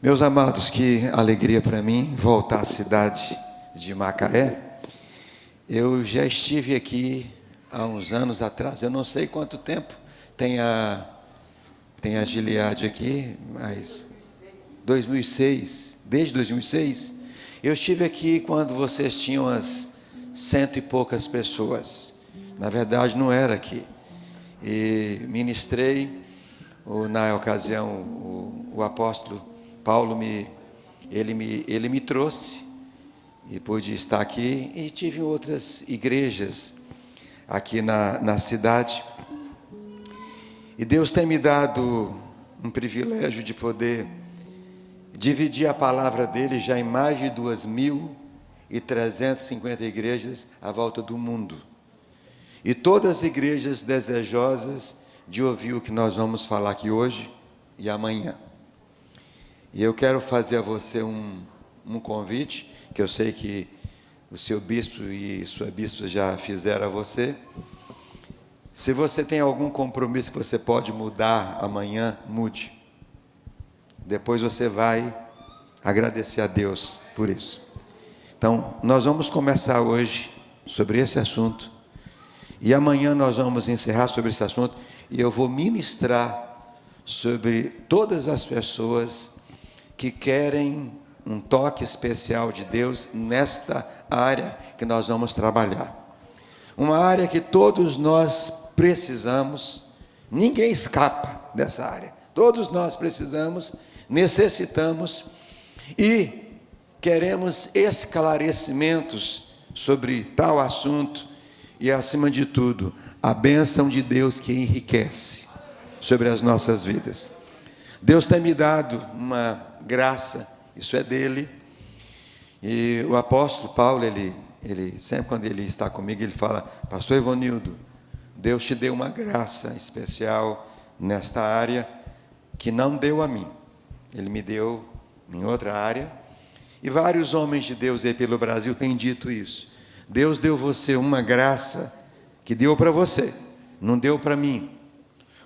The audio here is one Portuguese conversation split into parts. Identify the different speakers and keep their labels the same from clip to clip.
Speaker 1: Meus amados, que alegria para mim voltar à cidade de Macaé. Eu já estive aqui há uns anos atrás, eu não sei quanto tempo tem a Gileade aqui, mas 2006, desde 2006, eu estive aqui quando vocês tinham as 100 e poucas pessoas. Na verdade não era aqui. E ministrei, na ocasião, o apóstolo Paulo ele me trouxe e pude estar aqui, e tive outras igrejas aqui na cidade. E Deus tem me dado um privilégio de poder dividir a palavra dele já em mais de 2.350 igrejas à volta do mundo. E todas as igrejas desejosas de ouvir o que nós vamos falar aqui hoje e amanhã. E eu quero fazer a você um convite, que eu sei que o seu bispo e sua bispa já fizeram a você. Se você tem algum compromisso que você pode mudar amanhã, mude. Depois você vai agradecer a Deus por isso. Então, nós vamos começar hoje sobre esse assunto. E amanhã nós vamos encerrar sobre esse assunto. E eu vou ministrar sobre todas as pessoas que querem um toque especial de Deus nesta área que nós vamos trabalhar. Uma área que todos nós precisamos, ninguém escapa dessa área. Todos nós precisamos, necessitamos e queremos esclarecimentos sobre tal assunto e, acima de tudo, a bênção de Deus que enriquece sobre as nossas vidas. Deus tem me dado uma graça, isso é dele, e o apóstolo Paulo, ele sempre quando ele está comigo, ele fala: pastor Ivonildo, Deus te deu uma graça especial nesta área, que não deu a mim, ele me deu em outra área, e vários homens de Deus aí pelo Brasil têm dito isso. Deus deu você uma graça, que deu para você, não deu para mim.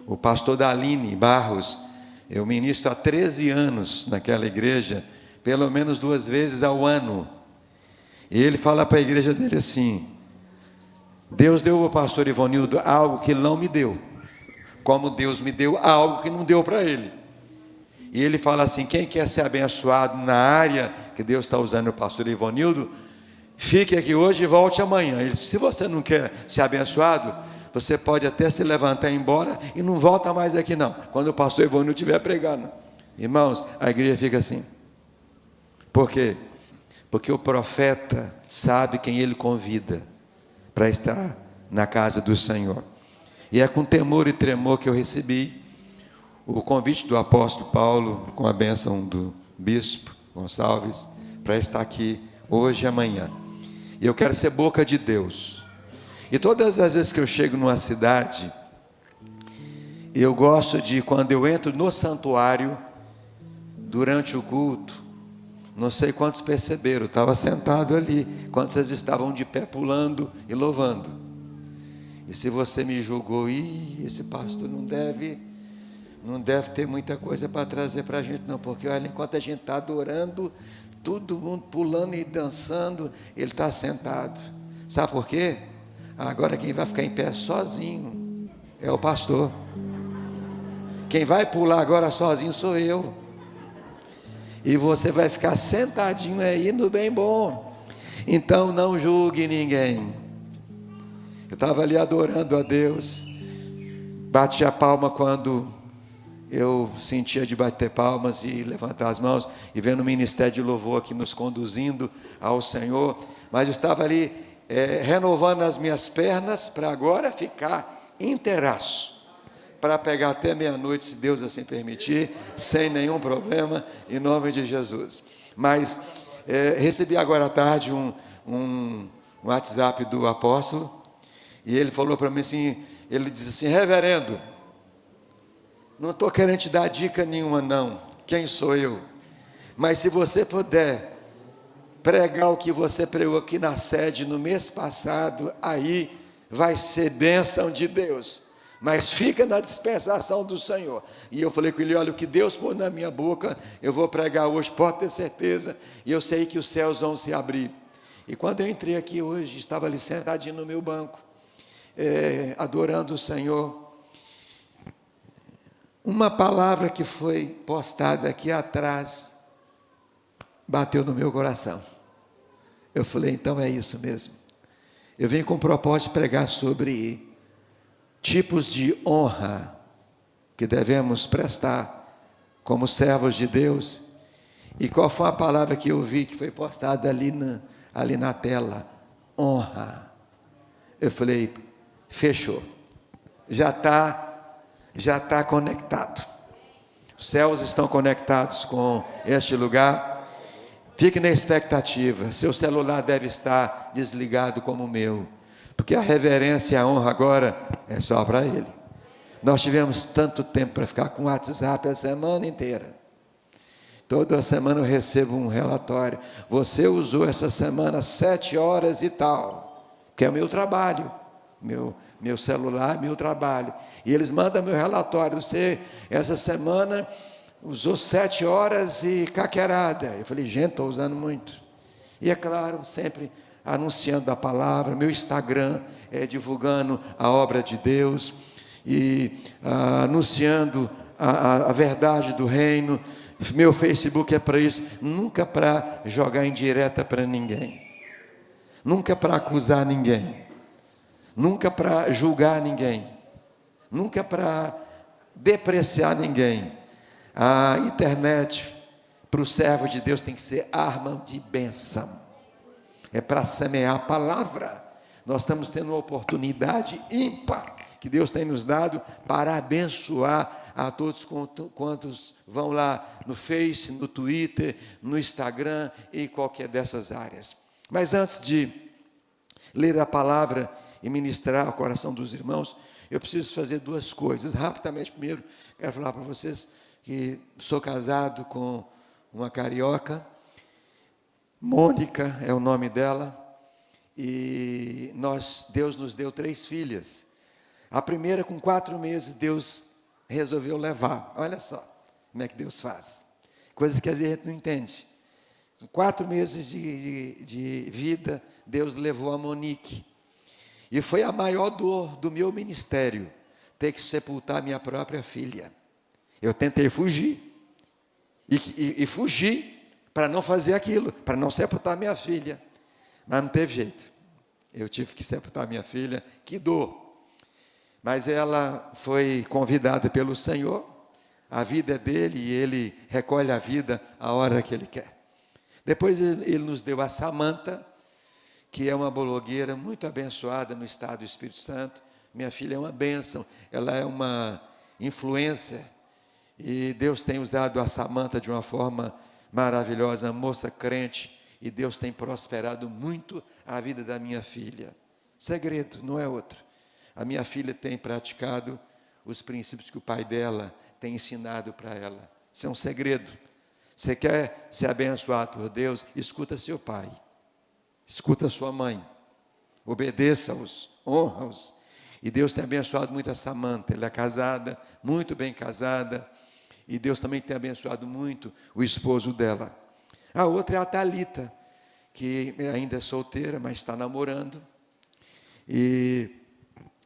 Speaker 1: O pastor Daline Barros, eu ministro há 13 anos naquela igreja, pelo menos 2 vezes ao ano. E ele fala para a igreja dele assim: Deus deu ao pastor Ivonildo algo que ele não me deu, como Deus me deu algo que não deu para ele. E ele fala assim: quem quer ser abençoado na área que Deus está usando o pastor Ivonildo, fique aqui hoje e volte amanhã. Ele disse: se você não quer ser abençoado, você pode até se levantar e ir embora e não volta mais aqui não, quando o pastor Ivonildo estiver pregando. Irmãos, a igreja fica assim. Por quê? Porque o profeta sabe quem ele convida para estar na casa do Senhor. E é com temor e tremor que eu recebi o convite do apóstolo Paulo, com a bênção do bispo Gonçalves, para estar aqui hoje e amanhã. E eu quero ser boca de Deus. E todas as vezes que eu chego numa cidade, eu gosto de, quando eu entro no santuário, durante o culto, não sei quantos perceberam, eu estava sentado ali, quando vocês estavam de pé pulando e louvando. E se você me julgou: esse pastor não deve ter muita coisa para trazer para a gente não, porque olha, enquanto a gente está adorando, todo mundo pulando e dançando, ele está sentado. Sabe por quê? Agora quem vai ficar em pé sozinho é o pastor. Quem vai pular agora sozinho sou eu. E você vai ficar sentadinho aí no bem bom. Então não julgue ninguém. Eu estava ali adorando a Deus, bati a palma quando eu sentia de bater palmas e levantar as mãos, e vendo o ministério de louvor aqui nos conduzindo ao Senhor, mas eu estava ali renovando as minhas pernas para agora ficar inteiraço, para pegar até meia-noite, se Deus assim permitir, sem nenhum problema, em nome de Jesus. Mas recebi agora à tarde um WhatsApp do apóstolo, e ele falou para mim assim, ele disse assim: reverendo, não estou querendo te dar dica nenhuma não, quem sou eu? Mas se você puder pregar o que você pregou aqui na sede no mês passado, aí vai ser bênção de Deus. mas fica na dispensação do Senhor. E eu falei com ele: olha, o que Deus pôs na minha boca, eu vou pregar hoje, pode ter certeza, e eu sei que os céus vão se abrir. E quando eu entrei aqui hoje, estava ali sentadinho no meu banco, adorando o Senhor, uma palavra que foi postada aqui atrás, bateu no meu coração. Eu falei: então é isso mesmo. Eu venho com o propósito de pregar sobre tipos de honra que devemos prestar como servos de Deus. E qual foi a palavra que eu vi que foi postada ali na tela? Honra. Eu falei: fechou. Já está conectado. Os céus estão conectados com este lugar. Fique na expectativa. Seu celular deve estar desligado como o meu, porque a reverência e a honra agora é só para Ele. Nós tivemos tanto tempo para ficar com o WhatsApp a semana inteira. Toda semana eu recebo um relatório: você usou essa semana 7 horas e tal, que é o meu trabalho, meu celular, meu trabalho. E eles mandam meu relatório: você essa semana usou 7 horas e caquerada. Eu falei: gente, estou usando muito. E é claro, sempre anunciando a palavra, meu Instagram divulgando a obra de Deus, e anunciando a verdade do reino. Meu Facebook é para isso, nunca para jogar indireta para ninguém, nunca para acusar ninguém, nunca para julgar ninguém, nunca para depreciar ninguém. A internet para o servo de Deus tem que ser arma de bênção, é para semear a palavra. Nós estamos tendo uma oportunidade ímpar que Deus tem nos dado para abençoar a todos quantos vão lá no Face, no Twitter, no Instagram e qualquer dessas áreas. Mas antes de ler a palavra e ministrar ao coração dos irmãos, eu preciso fazer 2 coisas rapidamente. Primeiro, quero falar para vocês que sou casado com uma carioca, Mônica é o nome dela, e Deus nos deu 3 filhas. A primeira, com 4 meses, Deus resolveu levar. Olha só como é que Deus faz, coisa que às vezes a gente não entende. Com 4 meses de vida, Deus levou a Monique, e foi a maior dor do meu ministério, ter que sepultar minha própria filha. Eu tentei fugir, e fugi para não fazer aquilo, para não sepultar minha filha, mas não teve jeito, eu tive que sepultar minha filha. Que dor! Mas ela foi convidada pelo Senhor, a vida é dele, e ele recolhe a vida a hora que ele quer. Depois ele nos deu a Samanta, que é uma blogueira muito abençoada no estado do Espírito Santo. Minha filha é uma bênção, ela é uma influencer, e Deus tem usado a Samanta de uma forma maravilhosa, moça crente, e Deus tem prosperado muito a vida da minha filha. Segredo, não é outro. A minha filha tem praticado os princípios que o pai dela tem ensinado para ela. Isso é um segredo. Você quer ser abençoado por Deus? Escuta seu pai, escuta sua mãe, obedeça-os, honra-os. E Deus tem abençoado muito a Samanta. Ela é casada, muito bem casada, e Deus também tem abençoado muito o esposo dela. A outra é a Thalita, que ainda é solteira, mas está namorando, e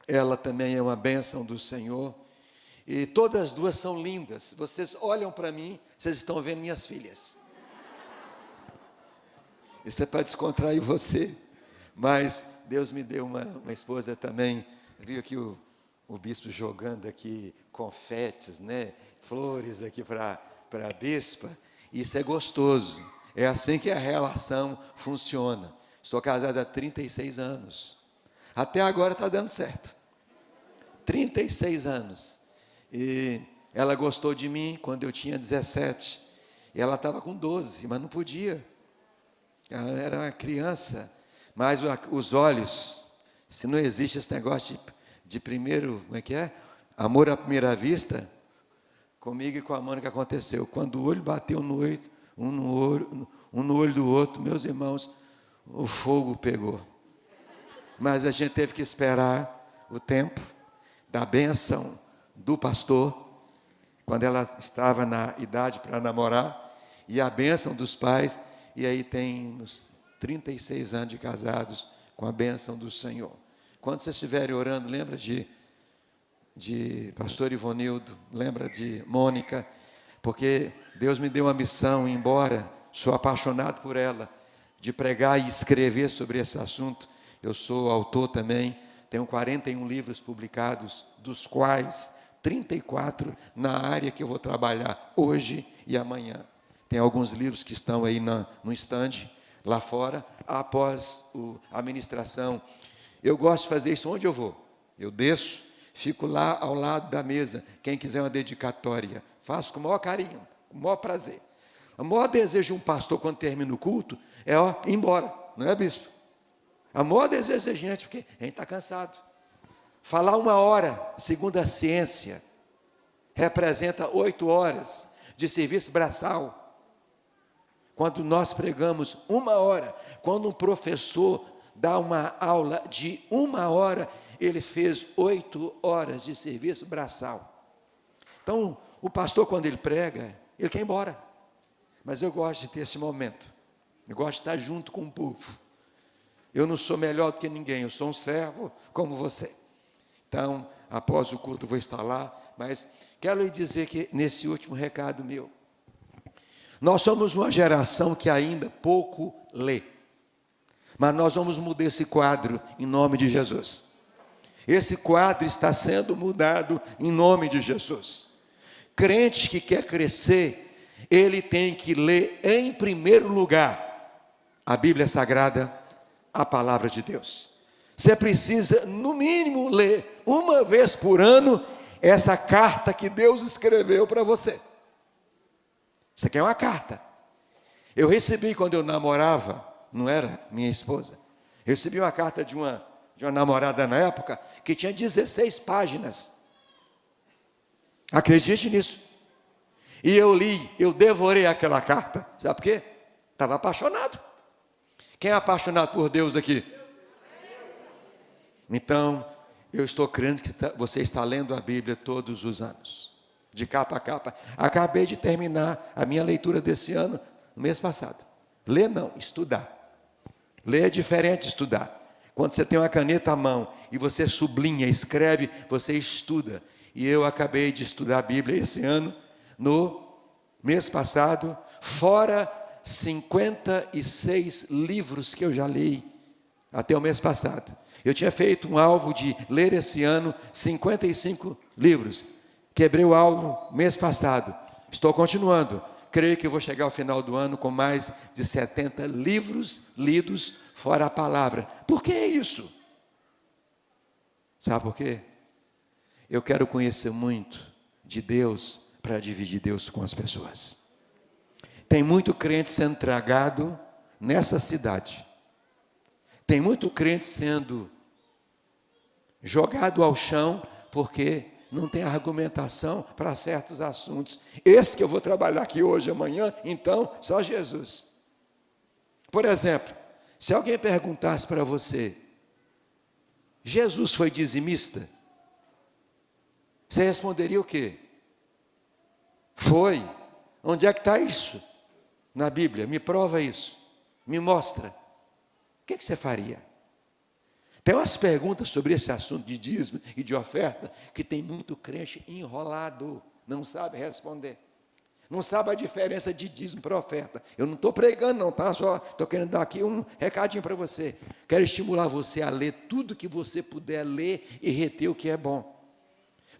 Speaker 1: ela também é uma bênção do Senhor. E todas as 2 são lindas. Vocês olham para mim, vocês estão vendo minhas filhas. Isso é para descontrair você, mas Deus me deu uma esposa também. Viu aqui o bispo jogando aqui confetes, né? Flores aqui para a bispa. Isso é gostoso, é assim que a relação funciona. Estou casado há 36 anos, até agora está dando certo, 36 anos, e ela gostou de mim quando eu tinha 17, e ela estava com 12, mas não podia, ela era uma criança, mas os olhos, se não existe esse negócio de primeiro, como é que é? Amor à primeira vista, comigo e com a Mônica aconteceu. Quando o olho bateu um no olho do outro, meus irmãos, o fogo pegou. Mas a gente teve que esperar o tempo. da bênção do pastor, quando ela estava na idade para namorar, e a bênção dos pais, e aí tem uns 36 anos de casados com a bênção do Senhor. Quando vocês estiverem orando, lembra de pastor Ivonildo, lembra de Mônica, porque Deus me deu uma missão, embora sou apaixonado por ela, de pregar e escrever sobre esse assunto. Eu sou autor também, tenho 41 livros publicados, dos quais 34 na área que eu vou trabalhar hoje e amanhã. Tem alguns livros que estão aí no estande, lá fora, após a ministração. Eu gosto de fazer isso onde eu vou. Eu desço, fico lá ao lado da mesa. Quem quiser uma dedicatória, faço com o maior carinho, com o maior prazer. O maior desejo de um pastor quando termina o culto é ir embora, não é, bispo? O maior desejo da gente, porque a gente está cansado. Falar 1 hora, segundo a ciência, representa 8 horas de serviço braçal. Quando nós pregamos 1 hora, quando um professor dá uma aula de 1 hora, ele fez 8 horas de serviço braçal. Então, o pastor, quando ele prega, ele quer ir embora. Mas eu gosto de ter esse momento. Eu gosto de estar junto com o povo. Eu não sou melhor do que ninguém, eu sou um servo como você. Então, após o culto, vou estar lá. Mas quero lhe dizer que, nesse último recado meu, nós somos uma geração que ainda pouco lê. Mas nós vamos mudar esse quadro em nome de Jesus. Esse quadro está sendo mudado em nome de Jesus. Crente que quer crescer, ele tem que ler em primeiro lugar a Bíblia Sagrada, a Palavra de Deus. Você precisa, no mínimo, ler 1 vez por ano essa carta que Deus escreveu para você. Isso aqui é uma carta. Eu recebi quando eu namorava, não era minha esposa, eu recebi uma carta de uma namorada na época, que tinha 16 páginas. Acredite nisso. E eu li, eu devorei aquela carta. Sabe por quê? Estava apaixonado. Quem é apaixonado por Deus aqui? Então, eu estou crendo que você está lendo a Bíblia todos os anos, de capa a capa. Acabei de terminar a minha leitura desse ano, no mês passado. Ler não, estudar. Ler é diferente de estudar. Quando você tem uma caneta à mão e você sublinha, escreve, você estuda. E eu acabei de estudar a Bíblia esse ano, no mês passado, fora 56 livros que eu já li até o mês passado. Eu tinha feito um alvo de ler esse ano 55 livros. Quebrei o alvo mês passado. Estou continuando. Creio que vou chegar ao final do ano com mais de 70 livros lidos fora a palavra. Por que isso? Sabe por quê? Eu quero conhecer muito de Deus para dividir Deus com as pessoas. Tem muito crente sendo tragado nessa cidade. Tem muito crente sendo jogado ao chão porque não tem argumentação para certos assuntos. Esse que eu vou trabalhar aqui hoje, amanhã, então, só Jesus. Por exemplo, se alguém perguntasse para você, Jesus foi dizimista? Você responderia o quê? Foi. Onde é que está isso? Na Bíblia, me prova isso. Me mostra. O que você faria? Tem umas perguntas sobre esse assunto de dízimo e de oferta que tem muito crente enrolado, não sabe responder. Não sabe a diferença de dízimo para oferta. Eu não estou pregando não, tá? Só estou querendo dar aqui um recadinho para você. Quero estimular você a ler tudo que você puder ler e reter o que é bom.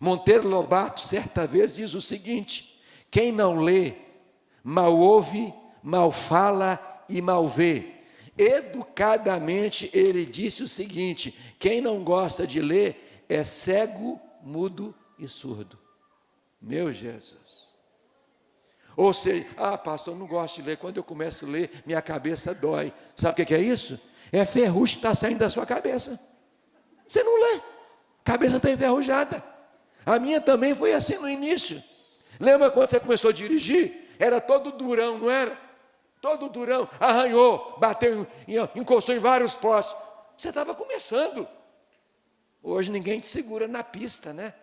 Speaker 1: Monteiro Lobato, certa vez, diz o seguinte: quem não lê, mal ouve, mal fala e mal vê. Educadamente, ele disse o seguinte: quem não gosta de ler é cego, mudo e surdo. Meu Jesus. Ou seja, pastor, eu não gosto de ler. Quando eu começo a ler, minha cabeça dói. Sabe o que é isso? É ferrugem que está saindo da sua cabeça. Você não lê, a cabeça está enferrujada. A minha também foi assim no início. Lembra quando você começou a dirigir? Era todo durão, não era? Todo durão, arranhou, bateu, encostou em vários postes. Você estava começando. Hoje ninguém te segura na pista, né?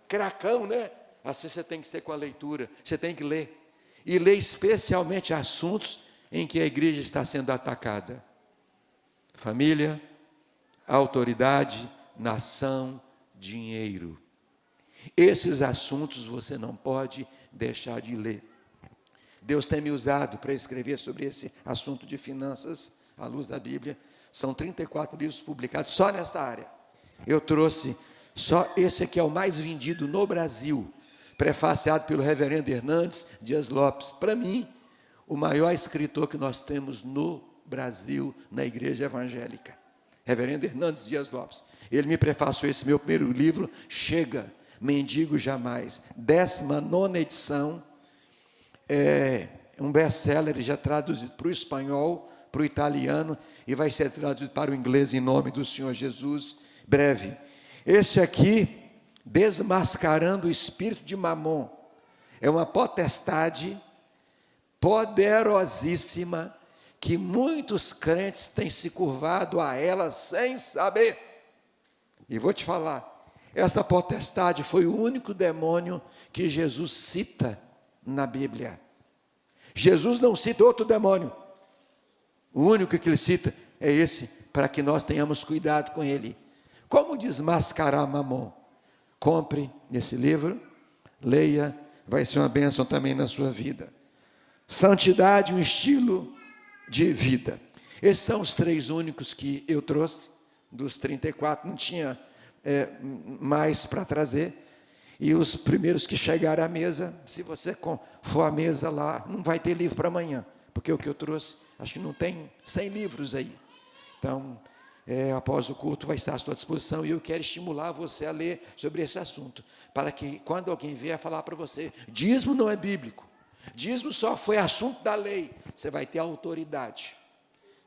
Speaker 1: Cracão, né? Assim você tem que ser com a leitura, você tem que ler. E ler especialmente assuntos em que a igreja está sendo atacada. Família, autoridade, nação, dinheiro. Esses assuntos você não pode deixar de ler. Deus tem me usado para escrever sobre esse assunto de finanças, à luz da Bíblia. São 34 livros publicados só nesta área. Eu trouxe só esse aqui, é o mais vendido no Brasil, prefaciado pelo reverendo Hernandes Dias Lopes. Para mim, o maior escritor que nós temos no Brasil, na igreja evangélica. Reverendo Hernandes Dias Lopes. Ele me prefaciou esse meu primeiro livro, Chega, Mendigo Jamais. 19ª edição. É um best-seller, já traduzido para o espanhol, para o italiano, e vai ser traduzido para o inglês em nome do Senhor Jesus, breve. Esse aqui, Desmascarando o Espírito de Mamon, é uma potestade poderosíssima, que muitos crentes têm se curvado a ela sem saber. E vou te falar, essa potestade foi o único demônio que Jesus cita na Bíblia. Jesus não cita outro demônio. O único que ele cita é esse, para que nós tenhamos cuidado com ele. Como desmascarar Mamon? Compre esse livro, leia, vai ser uma bênção também na sua vida. Santidade, um estilo de vida. Esses são os 3 únicos que eu trouxe, dos 34, não tinha mais para trazer. E os primeiros que chegarem à mesa, se você for à mesa lá, não vai ter livro para amanhã, porque o que eu trouxe, acho que não tem 100 livros aí. Então, após o culto vai estar à sua disposição, e eu quero estimular você a ler sobre esse assunto, para que quando alguém vier falar para você, dízimo não é bíblico, dízimo só foi assunto da lei, você vai ter autoridade.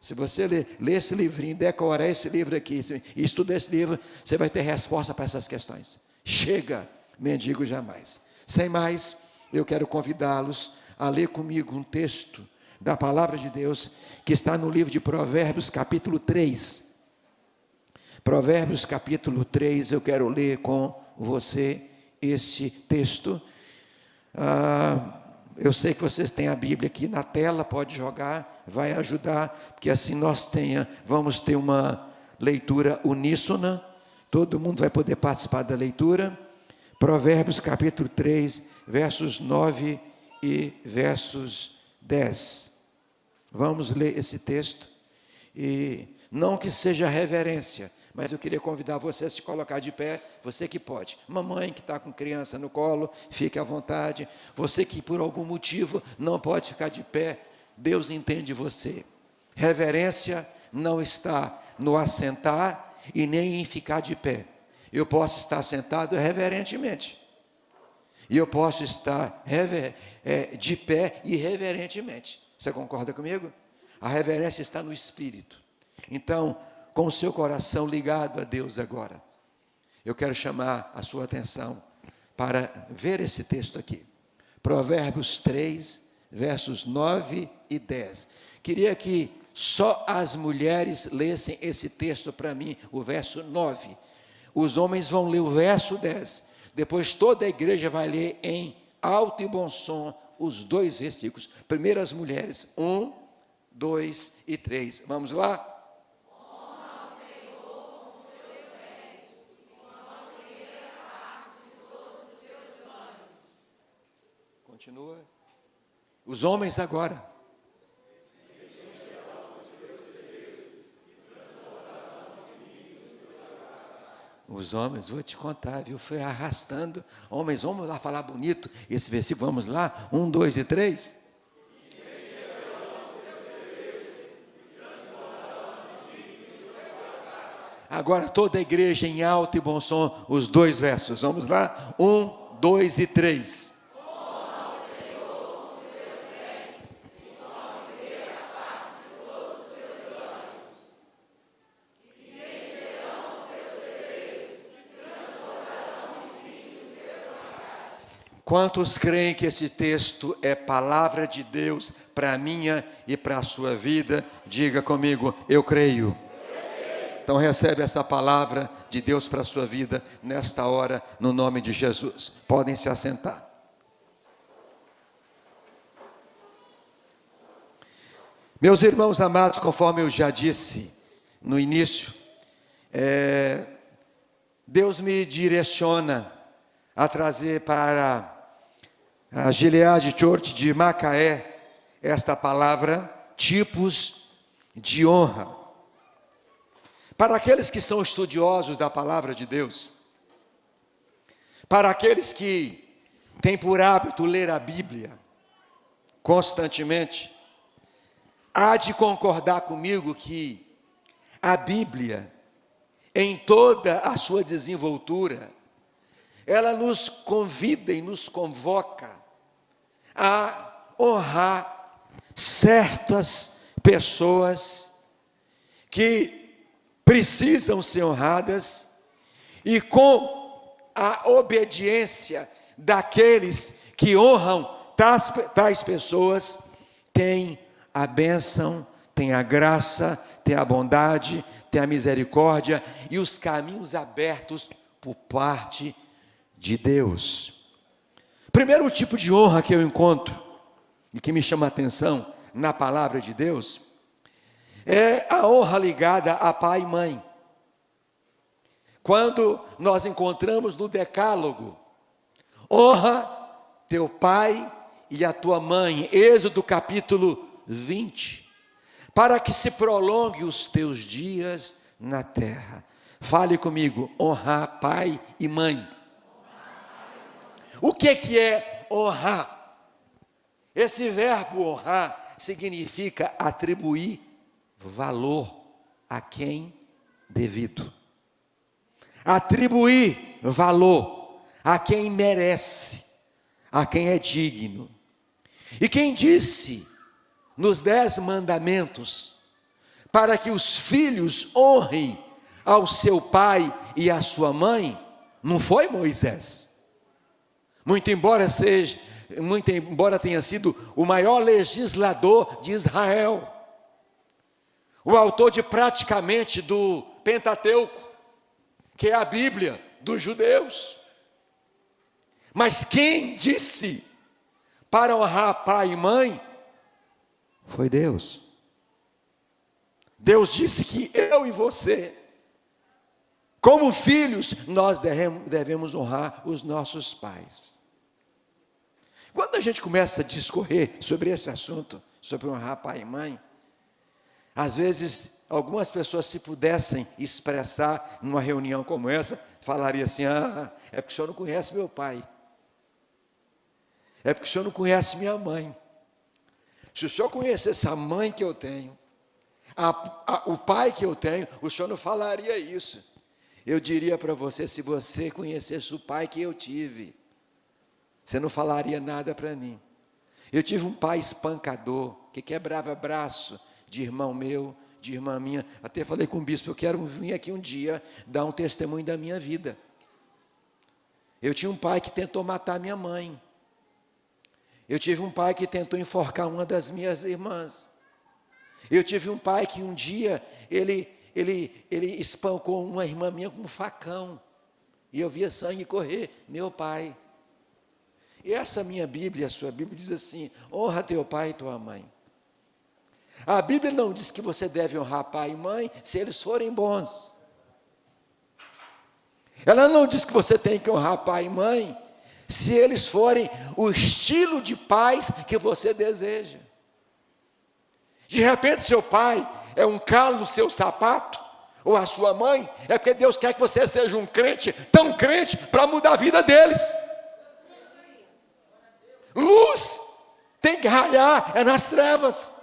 Speaker 1: Se você ler esse livrinho, decorar esse livro aqui, e estudar esse livro, você vai ter resposta para essas questões. Chega, mendigo jamais. Sem mais, eu quero convidá-los a ler comigo um texto da palavra de Deus, que está no livro de Provérbios, capítulo 3. Provérbios, capítulo 3, eu quero ler com você esse texto. Eu sei que vocês têm a Bíblia aqui na tela, pode jogar, vai ajudar, porque assim vamos ter uma leitura uníssona, todo mundo vai poder participar da leitura. Provérbios capítulo 3, versos 9 e versos 10. Vamos ler esse texto, e não que seja reverência, mas eu queria convidar você a se colocar de pé, você que pode. Mamãe que está com criança no colo, fique à vontade. Você que por algum motivo não pode ficar de pé, Deus entende você. Reverência não está no assentar e nem em ficar de pé. Eu posso estar sentado reverentemente, e eu posso estar de pé irreverentemente. Você concorda comigo? A reverência está no espírito. Então, com o seu coração ligado a Deus agora, eu quero chamar a sua atenção para ver esse texto aqui. Provérbios 3, versos 9 e 10. Queria que só as mulheres lessem esse texto para mim, o verso 9. Os homens vão ler o verso 10. Depois toda a igreja vai ler em alto e bom som os 2 versículos. Primeiro as mulheres, 1, 2 e 3. Vamos lá? Continua. Os homens agora. Os homens, vou te contar, viu? Foi arrastando. Homens, vamos lá falar bonito. Esse versículo, vamos lá. 1, 2 e 3. Agora toda a igreja em alto e bom som, os 2 versos. Vamos lá? 1, 2 e 3. Quantos creem que esse texto é palavra de Deus para a minha e para a sua vida? Diga comigo, eu creio. Então recebe essa palavra de Deus para a sua vida nesta hora, no nome de Jesus. Podem se assentar. Meus irmãos amados, conforme eu já disse no início, Deus me direciona a trazer para a Gilead Church de Macaé esta palavra, tipos de honra. Para aqueles que são estudiosos da palavra de Deus, para aqueles que têm por hábito ler a Bíblia constantemente, há de concordar comigo que a Bíblia, em toda a sua desenvoltura, ela nos convida e nos convoca a honrar certas pessoas que precisam ser honradas, e com a obediência daqueles que honram tais pessoas, tem a bênção, tem a graça, tem a bondade, tem a misericórdia e os caminhos abertos por parte de Deus. Primeiro tipo de honra que eu encontro e que me chama a atenção na palavra de Deus é a honra ligada a pai e mãe. Quando nós encontramos no Decálogo, honra teu pai e a tua mãe, Êxodo capítulo 20, para que se prolongue os teus dias na terra. Fale comigo, honrar pai e mãe. O que é honrar? Esse verbo honrar significa atribuir valor a quem devido. Atribuir valor a quem merece, a quem é digno. E quem disse nos 10 mandamentos para que os filhos honrem ao seu pai e à sua mãe, não foi Moisés. Muito embora tenha sido o maior legislador de Israel, o autor de praticamente do Pentateuco, que é a Bíblia dos judeus. Mas quem disse para honrar pai e mãe foi Deus. Deus disse que eu e você, como filhos, nós devemos honrar os nossos pais. Quando a gente começa a discorrer sobre esse assunto, sobre honrar pai e mãe, às vezes algumas pessoas, se pudessem expressar numa reunião como essa, falaria assim: é porque o senhor não conhece meu pai, é porque o senhor não conhece minha mãe. Se o senhor conhecesse a mãe que eu tenho, o pai que eu tenho, o senhor não falaria isso. Eu diria para você, se você conhecesse o pai que eu tive, você não falaria nada para mim. Eu tive um pai espancador, que quebrava braço de irmão meu, de irmã minha. Até falei com o bispo, eu quero vir aqui um dia dar um testemunho da minha vida. Eu tinha um pai que tentou matar minha mãe. Eu tive um pai que tentou enforcar uma das minhas irmãs. Eu tive um pai que um dia, ele espancou uma irmã minha com um facão. E eu via sangue correr, meu pai. E essa minha Bíblia, a sua Bíblia, diz assim: honra teu pai e tua mãe. A Bíblia não diz que você deve honrar pai e mãe se eles forem bons. Ela não diz que você tem que honrar pai e mãe se eles forem o estilo de pais que você deseja. De repente seu pai é um calo no seu sapato, ou a sua mãe, é porque Deus quer que você seja um crente, tão crente, para mudar a vida deles. Luz tem que raiar, é nas trevas.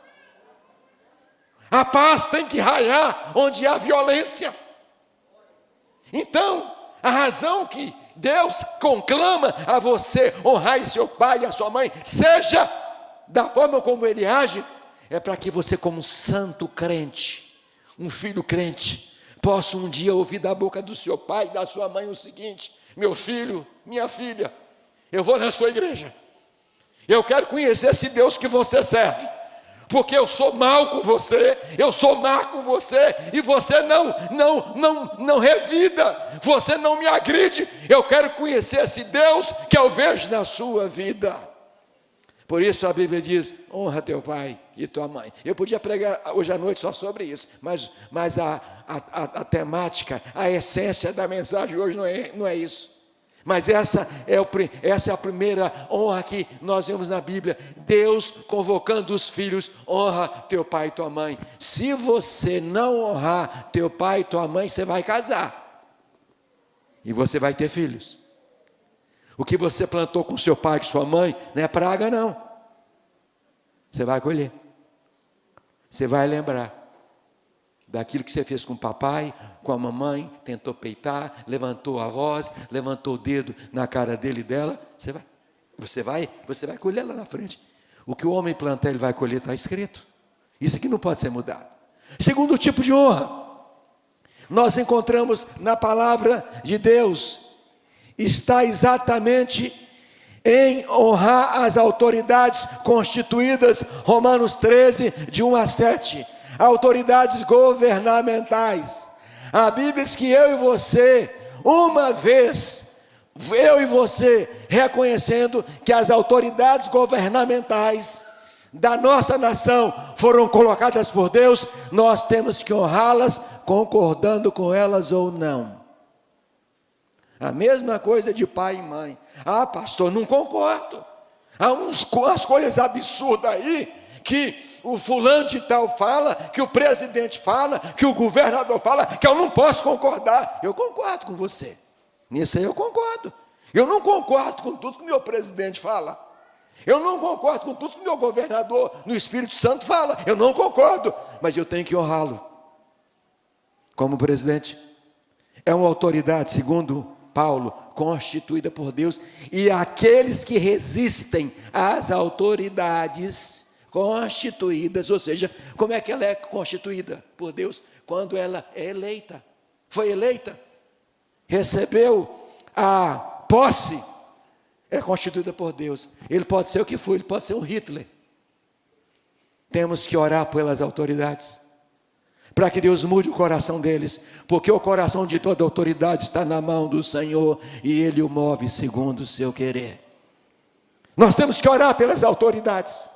Speaker 1: A paz tem que raiar onde há violência. Então, a razão que Deus conclama a você honrar seu pai e a sua mãe, seja da forma como ele age, é para que você, como santo crente, um filho crente, possa um dia ouvir da boca do seu pai e da sua mãe o seguinte: meu filho, minha filha, eu vou na sua igreja, eu quero conhecer esse Deus que você serve, porque eu sou mal com você, eu sou má com você, e você não revida, você não me agride. Eu quero conhecer esse Deus que eu vejo na sua vida. Por isso a Bíblia diz: honra teu pai e tua mãe. Eu podia pregar hoje à noite só sobre isso, mas a temática, a essência da mensagem hoje não é isso. Mas essa é a primeira honra que nós vemos na Bíblia. Deus convocando os filhos: honra teu pai e tua mãe. Se você não honrar teu pai e tua mãe, você vai casar. E você vai ter filhos. O que você plantou com seu pai e com sua mãe não é praga, não. Você vai colher. Você vai lembrar daquilo que você fez com o papai, com a mamãe, tentou peitar, levantou a voz, levantou o dedo na cara dele e dela. Você vai colher lá na frente. O que o homem plantar, ele vai colher, está escrito. Isso aqui não pode ser mudado. Segundo tipo de honra, nós encontramos na palavra de Deus, está exatamente em honrar as autoridades constituídas, Romanos 13, de 1 a 7, autoridades governamentais. A Bíblia diz que eu e você, uma vez, eu e você, reconhecendo que as autoridades governamentais da nossa nação foram colocadas por Deus, nós temos que honrá-las, concordando com elas ou não. A mesma coisa de pai e mãe. Ah, pastor, não concordo. Há umas coisas absurdas aí, que o fulano de tal fala, que o presidente fala, que o governador fala, que eu não posso concordar. Eu concordo com você. Nisso aí eu concordo. Eu não concordo com tudo que o meu presidente fala. Eu não concordo com tudo que o meu governador no Espírito Santo fala. Eu não concordo, mas eu tenho que honrá-lo. Como presidente, é uma autoridade, segundo Paulo, constituída por Deus, e aqueles que resistem às autoridades constituídas, ou seja, como é que ela é constituída por Deus? Quando ela é eleita, foi eleita, recebeu a posse, é constituída por Deus. Ele pode ser o que for, ele pode ser um Hitler. Temos que orar pelas autoridades, para que Deus mude o coração deles, porque o coração de toda autoridade está na mão do Senhor, e Ele o move segundo o seu querer. Nós temos que orar pelas autoridades,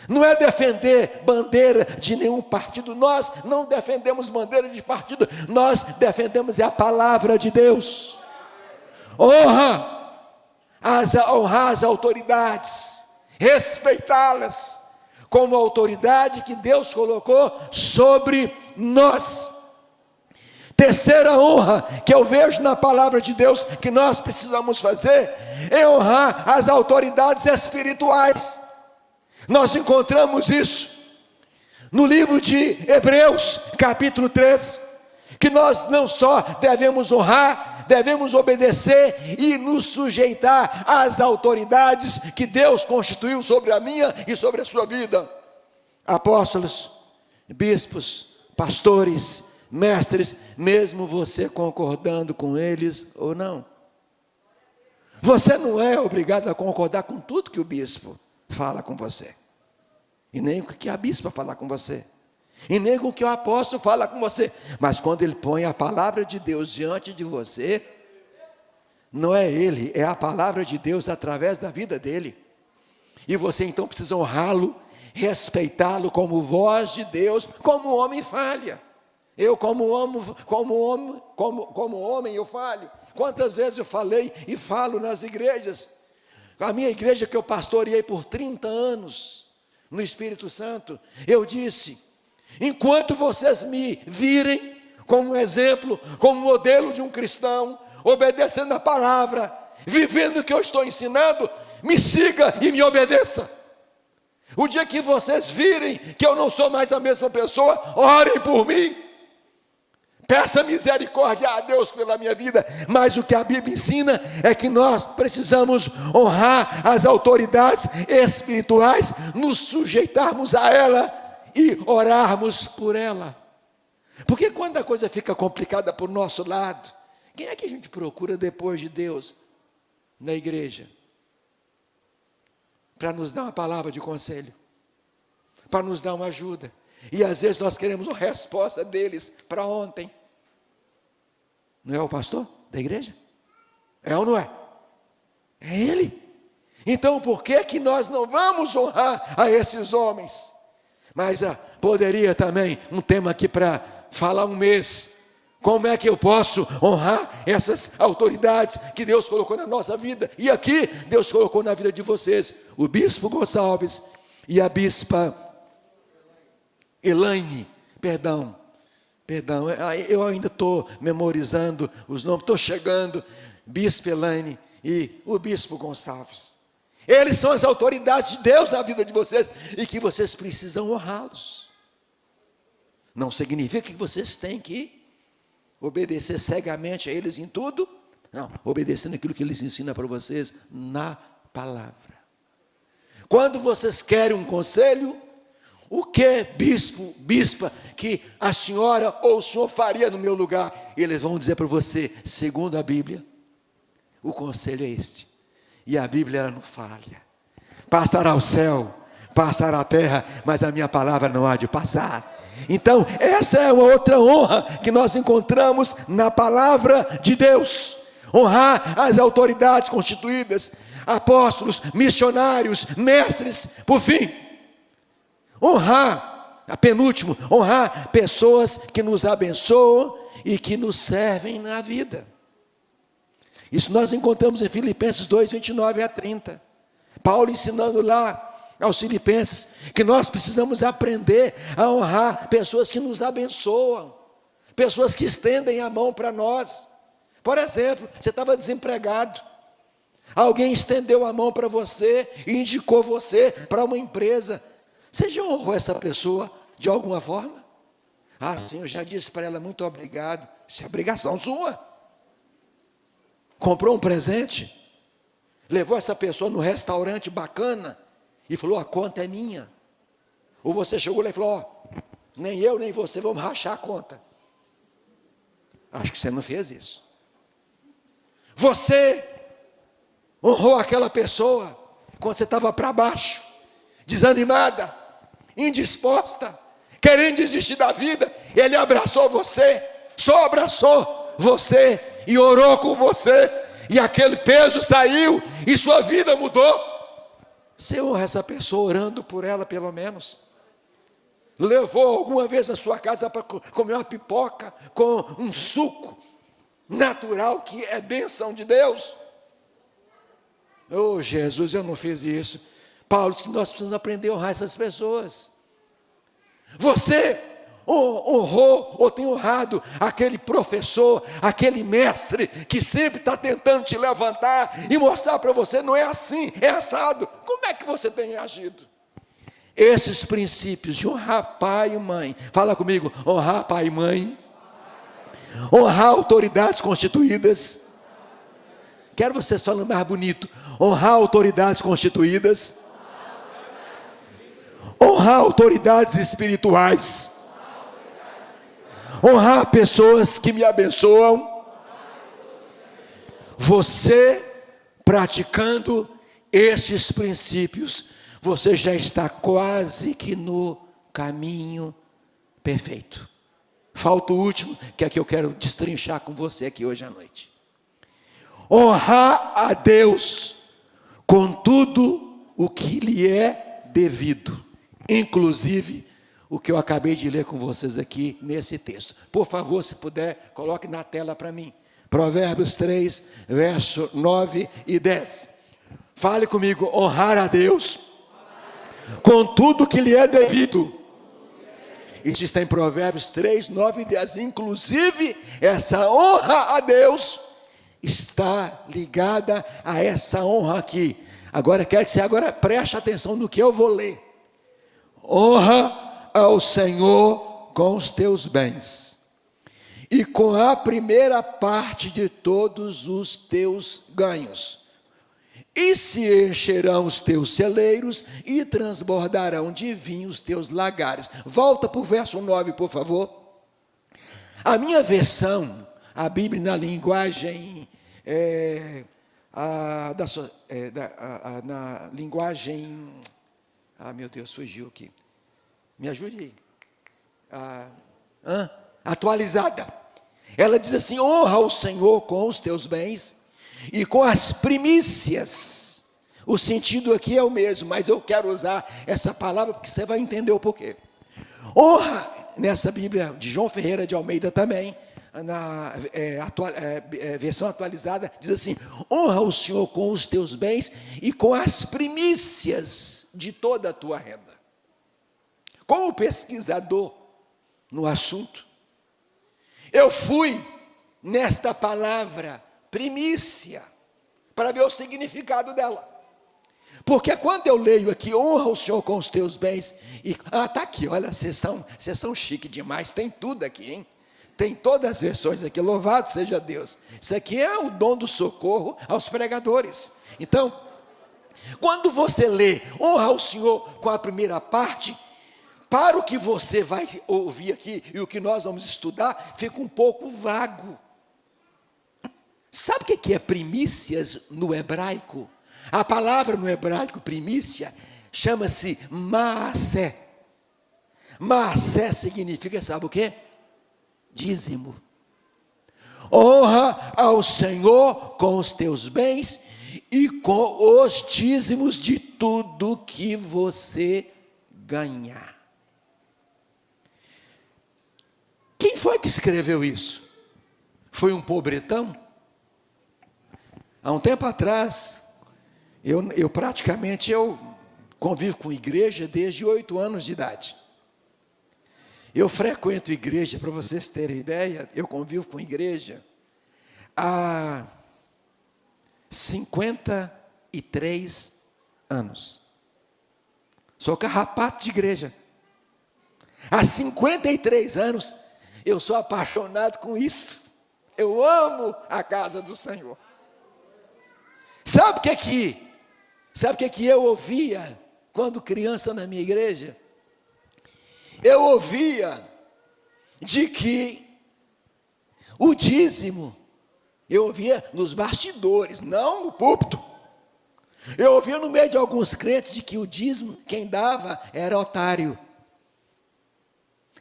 Speaker 1: não é defender bandeira de nenhum partido, nós não defendemos bandeira de partido, nós defendemos a palavra de Deus. Honrar as autoridades, respeitá-las, como autoridade que Deus colocou sobre nós. Terceira honra que eu vejo na palavra de Deus que nós precisamos fazer é honrar as autoridades espirituais. Nós encontramos isso no livro de Hebreus, capítulo 3, que nós não só devemos honrar, devemos obedecer e nos sujeitar às autoridades que Deus constituiu sobre a minha e sobre a sua vida. Apóstolos, bispos, pastores, mestres, mesmo você concordando com eles ou não. Você não é obrigado a concordar com tudo que o bispo fala com você, e nem com o que a bispa fala com você, e nem com o que o apóstolo fala com você, mas quando ele põe a palavra de Deus diante de você, não é ele, é a palavra de Deus através da vida dele, e você então precisa honrá-lo, respeitá-lo como voz de Deus, como homem falha. Eu como homem eu falho. Quantas vezes eu falei e falo nas igrejas, a minha igreja que eu pastoreei por 30 anos, no Espírito Santo, eu disse: enquanto vocês me virem como um exemplo, como modelo de um cristão, obedecendo a palavra, vivendo o que eu estou ensinando, me siga e me obedeça. O dia que vocês virem que eu não sou mais a mesma pessoa, orem por mim, peça misericórdia a Deus pela minha vida. Mas o que a Bíblia ensina é que nós precisamos honrar as autoridades espirituais, nos sujeitarmos a ela e orarmos por ela. Porque quando a coisa fica complicada por nosso lado, quem é que a gente procura depois de Deus na igreja? Para nos dar uma palavra de conselho, para nos dar uma ajuda. E às vezes nós queremos uma resposta deles para ontem. Não é o pastor da igreja? É ou não é? É ele. Então por que nós não vamos honrar a esses homens? Mas poderia também, um tema aqui para falar um mês. Como é que eu posso honrar essas autoridades que Deus colocou na nossa vida? E aqui Deus colocou na vida de vocês. O bispo Gonçalves e a bispa Elaine. Perdão, eu ainda estou memorizando os nomes, estou chegando. Bispa Elaine e o bispo Gonçalves. Eles são as autoridades de Deus na vida de vocês e que vocês precisam honrá-los. Não significa que vocês têm que obedecer cegamente a eles em tudo. Não, obedecendo aquilo que eles ensinam para vocês na palavra. Quando vocês querem um conselho, o que bispo, bispa, que a senhora ou o senhor faria no meu lugar? Eles vão dizer para você, segundo a Bíblia, o conselho é este. E a Bíblia ela não falha. Passará o céu, passará a terra, mas a minha palavra não há de passar. Então, essa é uma outra honra que nós encontramos na palavra de Deus. Honrar as autoridades constituídas, apóstolos, missionários, mestres, por fim. Honrar, a penúltimo, honrar pessoas que nos abençoam e que nos servem na vida. Isso nós encontramos em Filipenses 2, 29 a 30. Paulo ensinando lá aos filipenses que nós precisamos aprender a honrar pessoas que nos abençoam, pessoas que estendem a mão para nós. Por exemplo, você estava desempregado, alguém estendeu a mão para você e indicou você para uma empresa. Você já honrou essa pessoa de alguma forma? Ah, sim, eu já disse para ela muito obrigado. Isso é obrigação sua. Comprou um presente, levou essa pessoa no restaurante bacana e falou, a conta é minha. Ou você chegou lá e falou, nem eu nem você vamos rachar a conta. Acho que você não fez isso. Você honrou aquela pessoa quando você estava para baixo, desanimada, indisposta, querendo desistir da vida. Ele abraçou você, só abraçou você e orou com você, e aquele peso saiu, e sua vida mudou. Você honra essa pessoa orando por ela pelo menos? Levou alguma vez a sua casa para comer uma pipoca com um suco natural que é bênção de Deus? Oh Jesus, eu não fiz isso. Paulo disse que nós precisamos aprender a honrar essas pessoas. Você honrou ou tem honrado aquele professor, aquele mestre que sempre está tentando te levantar e mostrar para você, não é assim, é assado. Como é que você tem agido? Esses princípios de honrar pai e mãe, fala comigo, honrar pai e mãe, honrar autoridades constituídas, quero vocês falando mais bonito, honrar autoridades constituídas, honrar autoridades espirituais, honrar pessoas que me abençoam. Você praticando esses princípios, você já está quase que no caminho perfeito. Falta o último, que é que eu quero destrinchar com você aqui hoje à noite. Honrar a Deus com tudo o que lhe é devido, inclusive o que eu acabei de ler com vocês aqui nesse texto. Por favor, se puder, coloque na tela para mim. Provérbios 3, verso 9 e 10. Fale comigo, honrar a Deus com tudo que lhe é devido. Isso está em Provérbios 3, 9 e 10. Inclusive, essa honra a Deus está ligada a essa honra aqui. Agora, quero que você preste atenção no que eu vou ler. Honra ao Senhor com os teus bens e com a primeira parte de todos os teus ganhos, e se encherão os teus celeiros e transbordarão de vinho os teus lagares. Volta para o verso 9, por favor. A minha versão, a Bíblia na linguagem na linguagem, meu Deus, fugiu aqui.
Speaker 2: Me ajude aí. Atualizada. Ela diz assim: honra o Senhor com os teus bens e com as primícias. O sentido aqui é o mesmo, mas eu quero usar essa palavra porque você vai entender o porquê. Honra, nessa Bíblia de João Ferreira de Almeida também, na versão atualizada, diz assim: honra o Senhor com os teus bens e com as primícias de toda a tua renda. Como pesquisador no assunto, eu fui nesta palavra primícia para ver o significado dela. Porque quando eu leio aqui, honra o Senhor com os teus bens, e está aqui, olha, vocês são chique demais, tem tudo aqui, hein? Tem todas as versões aqui, louvado seja Deus. Isso aqui é o dom do socorro aos pregadores. Então, quando você lê, honra o Senhor com a primeira parte, para o que você vai ouvir aqui e o que nós vamos estudar, fica um pouco vago. Sabe o que é primícias no hebraico? A palavra no hebraico primícia chama-se maasé. Maasé significa, sabe o quê? Dízimo. Honra ao Senhor com os teus bens e com os dízimos de tudo que você ganhar. Quem foi que escreveu isso? Foi um pobretão? Há um tempo atrás, eu praticamente convivo com igreja desde 8 anos de idade. Eu frequento igreja, para vocês terem ideia, eu convivo com igreja há 53 anos. Sou carrapato de igreja. Há 53 anos, eu sou apaixonado com isso. Eu amo a casa do Senhor. Sabe o que eu ouvia quando criança na minha igreja? Eu ouvia de que o dízimo, eu ouvia nos bastidores, não no púlpito. Eu ouvia no meio de alguns crentes de que o dízimo, quem dava era otário,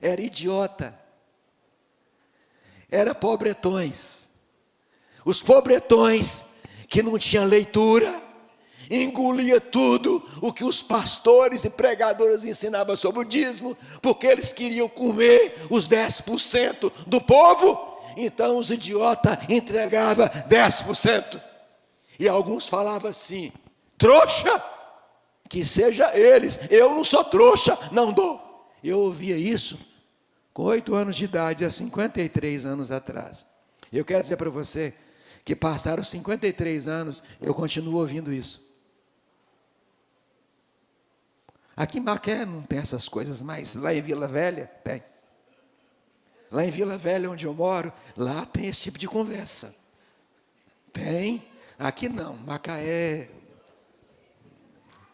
Speaker 2: era idiota, era pobretões. Os pobretões que não tinham leitura, engolia tudo o que os pastores e pregadores ensinavam sobre o dízimo, porque eles queriam comer os 10% do povo. Então os idiotas entregavam 10%, e alguns falavam assim: trouxa, que seja eles, eu não sou trouxa, não dou. Eu ouvia isso com 8 anos de idade, há 53 anos atrás. Eu quero dizer para você que passaram 53 anos, eu continuo ouvindo isso. Aqui em Macaé não tem essas coisas mais, lá em Vila Velha tem. Lá em Vila Velha, onde eu moro, lá tem esse tipo de conversa. Tem, aqui não. Macaé,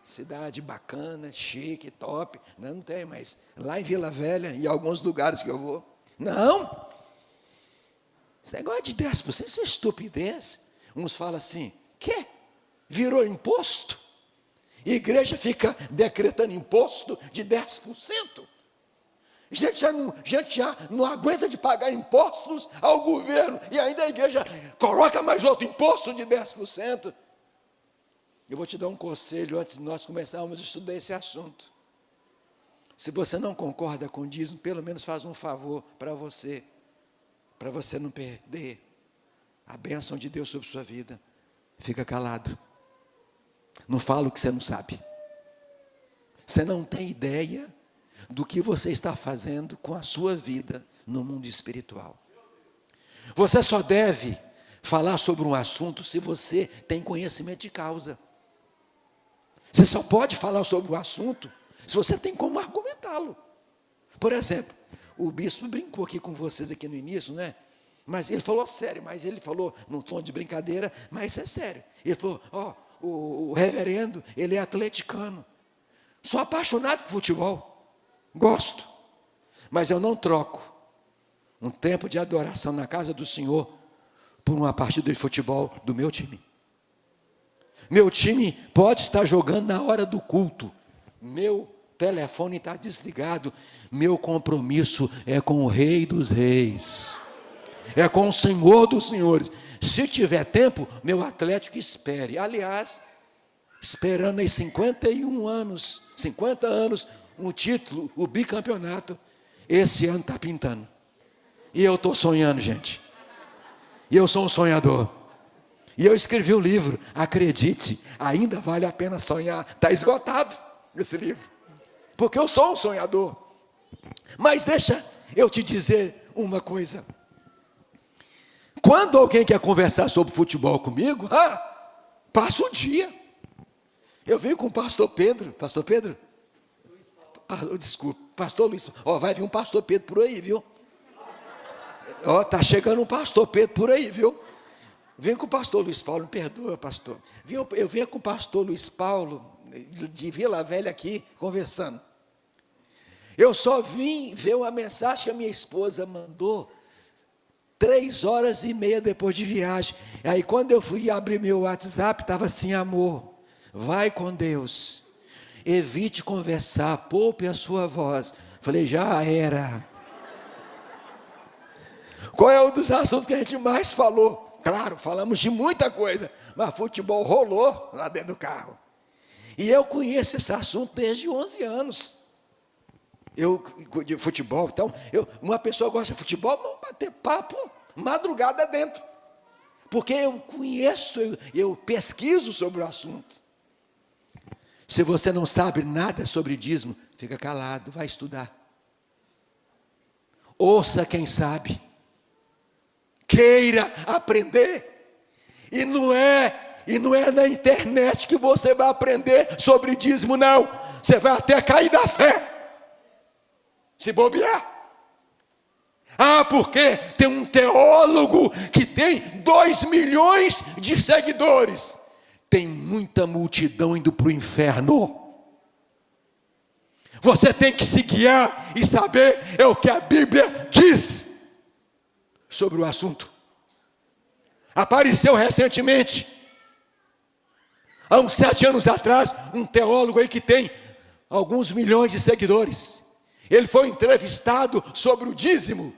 Speaker 2: cidade bacana, chique, top, não tem, mas lá em Vila Velha, em alguns lugares que eu vou, não. Esse negócio de 10%, isso é estupidez. Uns falam assim: quê? Virou imposto? Igreja fica decretando imposto de 10%. Gente já não aguenta de pagar impostos ao governo, e ainda a igreja coloca mais outro imposto de 10%. Eu vou te dar um conselho antes de nós começarmos a estudar esse assunto. Se você não concorda com o dízimo, pelo menos faz um favor para você não perder a bênção de Deus sobre sua vida. Fica calado. Não fala o que você não sabe. Você não tem ideia do que você está fazendo com a sua vida no mundo espiritual. Você só deve falar sobre um assunto se você tem conhecimento de causa. Você só pode falar sobre o assunto se você tem como argumentá-lo. Por exemplo, o bispo brincou aqui com vocês aqui no início, né? Mas ele falou sério, mas ele falou num tom de brincadeira, mas isso é sério. Ele falou: o reverendo, ele é atleticano. Sou apaixonado por futebol, gosto, mas eu não troco um tempo de adoração na casa do Senhor por uma partida de futebol do meu time. Meu time pode estar jogando na hora do culto, meu telefone está desligado. Meu compromisso é com o Rei dos Reis, é com o Senhor dos Senhores. Se tiver tempo, meu Atlético espere. Aliás, esperando aí 51 anos, 50 anos, um título, o bicampeonato, esse ano está pintando. E eu estou sonhando, gente. E eu sou um sonhador. E eu escrevi um livro, acredite, ainda vale a pena sonhar. Está esgotado esse livro, porque eu sou um sonhador. Mas deixa eu te dizer uma coisa. Quando alguém quer conversar sobre futebol comigo, passa o dia. Eu vim com o pastor Pedro, desculpa, pastor Luiz, vai vir um pastor Pedro por aí, viu? Tá chegando um pastor Pedro por aí, viu? Vem com o pastor Luiz Paulo, me perdoa, pastor. Eu vinha com o pastor Luiz Paulo, de Vila Velha aqui, conversando. Eu só vim ver uma mensagem que a minha esposa mandou 3h30 depois de viagem. Aí quando eu fui abrir meu WhatsApp, estava assim: amor, vai com Deus, evite conversar, poupe a sua voz. Falei, já era. Qual é um dos assuntos que a gente mais falou? Claro, falamos de muita coisa, mas futebol rolou lá dentro do carro. E eu conheço esse assunto desde 11 anos. De futebol, então, uma pessoa gosta de futebol, vamos bater papo madrugada dentro. Porque eu conheço, eu pesquiso sobre o assunto. Se você não sabe nada sobre dízimo, fica calado, vai estudar. Ouça quem sabe. Queira aprender. E não é na internet que você vai aprender sobre dízimo, não. Você vai até cair da fé, se bobear. Porque tem um teólogo que tem 2 milhões de seguidores. Tem muita multidão indo para o inferno. Você tem que se guiar e saber o que a Bíblia diz sobre o assunto. Apareceu recentemente, há uns 7 anos atrás, um teólogo aí que tem alguns milhões de seguidores. Ele foi entrevistado sobre o dízimo,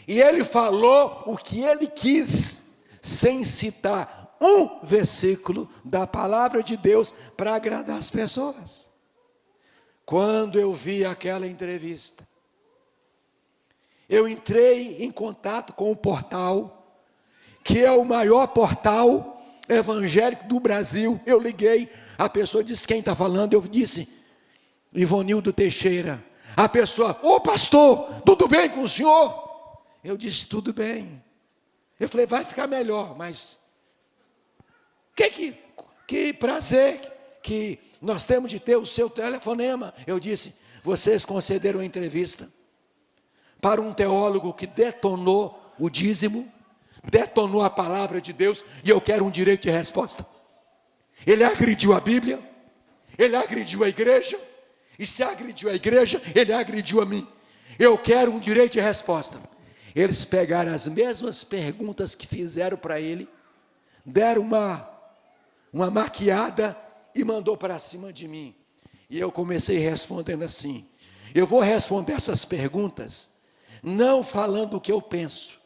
Speaker 2: e ele falou o que ele quis, sem citar um versículo da palavra de Deus para agradar as pessoas. Quando eu vi aquela entrevista, eu entrei em contato com o portal, que é o maior portal evangélico do Brasil. Eu liguei, a pessoa disse: quem está falando? Eu disse: Ivonildo Teixeira. A pessoa: ô pastor, tudo bem com o senhor? Eu disse: tudo bem. Eu falei: vai ficar melhor, mas que prazer que nós temos de ter o seu telefonema. Eu disse: vocês concederam a entrevista para um teólogo que detonou o dízimo, detonou a palavra de Deus, e eu quero um direito de resposta. Ele agrediu a Bíblia, ele agrediu a igreja, e se agrediu a igreja, ele agrediu a mim. Eu quero um direito de resposta. Eles pegaram as mesmas perguntas que fizeram para ele, deram uma maquiada e mandou para cima de mim. E eu comecei respondendo assim: eu vou responder essas perguntas não falando o que eu penso,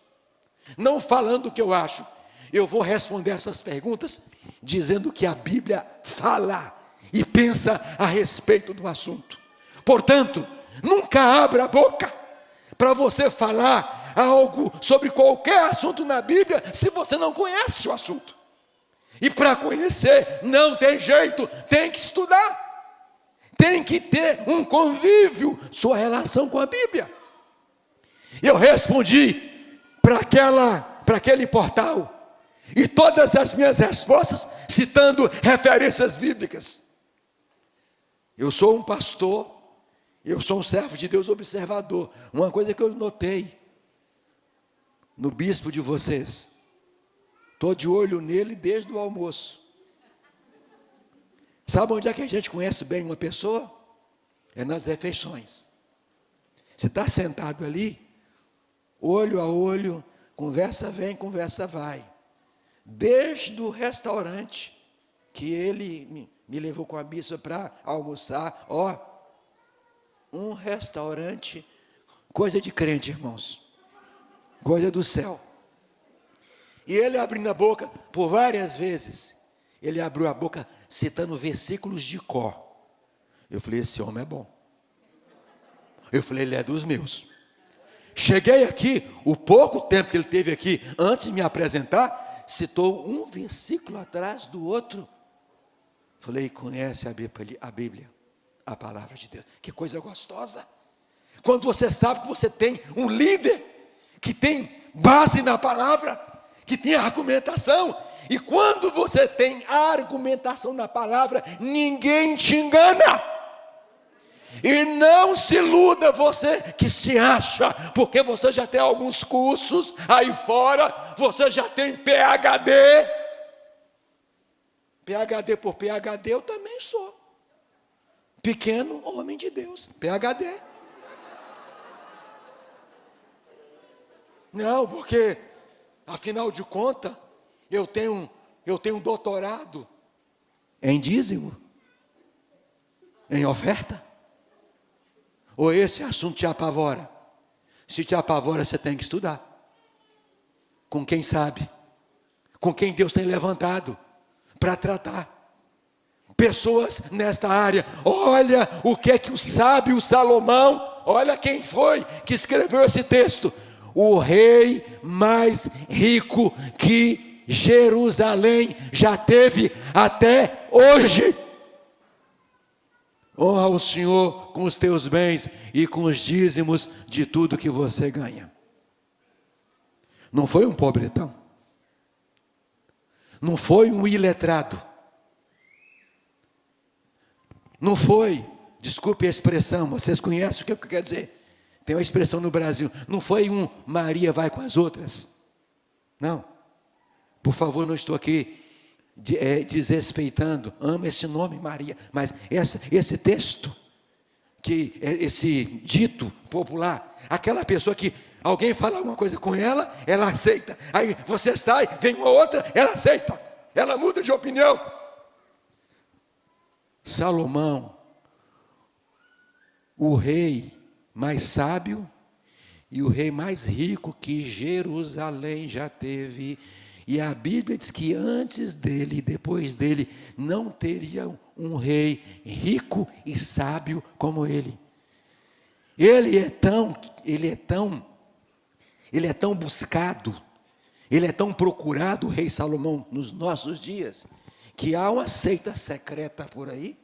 Speaker 2: não falando o que eu acho. Eu vou responder essas perguntas dizendo o que a Bíblia fala e pensa a respeito do assunto. Portanto, nunca abra a boca para você falar algo sobre qualquer assunto na Bíblia se você não conhece o assunto. E para conhecer não tem jeito, tem que estudar, tem que ter um convívio, sua relação com a Bíblia. Eu respondi para aquele portal, e todas as minhas respostas citando referências bíblicas. Eu sou um pastor, eu sou um servo de Deus observador. Uma coisa que eu notei no bispo de vocês, estou de olho nele desde o almoço. Sabe onde é que a gente conhece bem uma pessoa? É nas refeições. Você está sentado ali, olho a olho, conversa vem, conversa vai. Desde o restaurante que ele me levou com a bispa para almoçar, um restaurante, coisa de crente, irmãos, coisa do céu. E ele abrindo a boca, por várias vezes, ele abriu a boca citando versículos de Có. Eu falei, esse homem é bom. Eu falei, ele é dos meus. Cheguei aqui, o pouco tempo que ele teve aqui, antes de me apresentar, citou um versículo atrás do outro. Falei, conhece a Bíblia, a palavra de Deus. Que coisa gostosa. Quando você sabe que você tem um líder que tem base na palavra, que tem argumentação. E quando você tem argumentação na palavra, ninguém te engana. E não se iluda você que se acha, porque você já tem alguns cursos aí fora, você já tem PhD. PhD por PhD eu também sou. Pequeno homem de Deus, PhD. Não, porque, afinal de contas, eu tenho um doutorado em dízimo, em oferta. Ou esse assunto te apavora? Se te apavora, você tem que estudar. Com quem sabe, com quem Deus tem levantado para tratar. Pessoas nesta área. Olha o que é que o sábio Salomão, olha quem foi que escreveu esse texto. O rei mais rico que Jerusalém já teve até hoje. Honra o Senhor com os teus bens e com os dízimos de tudo que você ganha. Não foi um pobretão. Não foi um iletrado. Não foi, desculpe a expressão, vocês conhecem o que eu quero dizer. Tem uma expressão no Brasil, não foi um Maria vai com as outras. Não. Por favor, não estou aqui desrespeitando, amo esse nome Maria, mas esse texto, esse dito popular, aquela pessoa que alguém fala alguma coisa com ela, ela aceita, aí você sai, vem uma outra, ela aceita, ela muda de opinião. Salomão, o rei mais sábio e o rei mais rico que Jerusalém já teve. E a Bíblia diz que antes dele e depois dele não teria um rei rico e sábio como ele. Ele é tão buscado, ele é tão procurado, o rei Salomão, nos nossos dias, que há uma seita secreta por aí,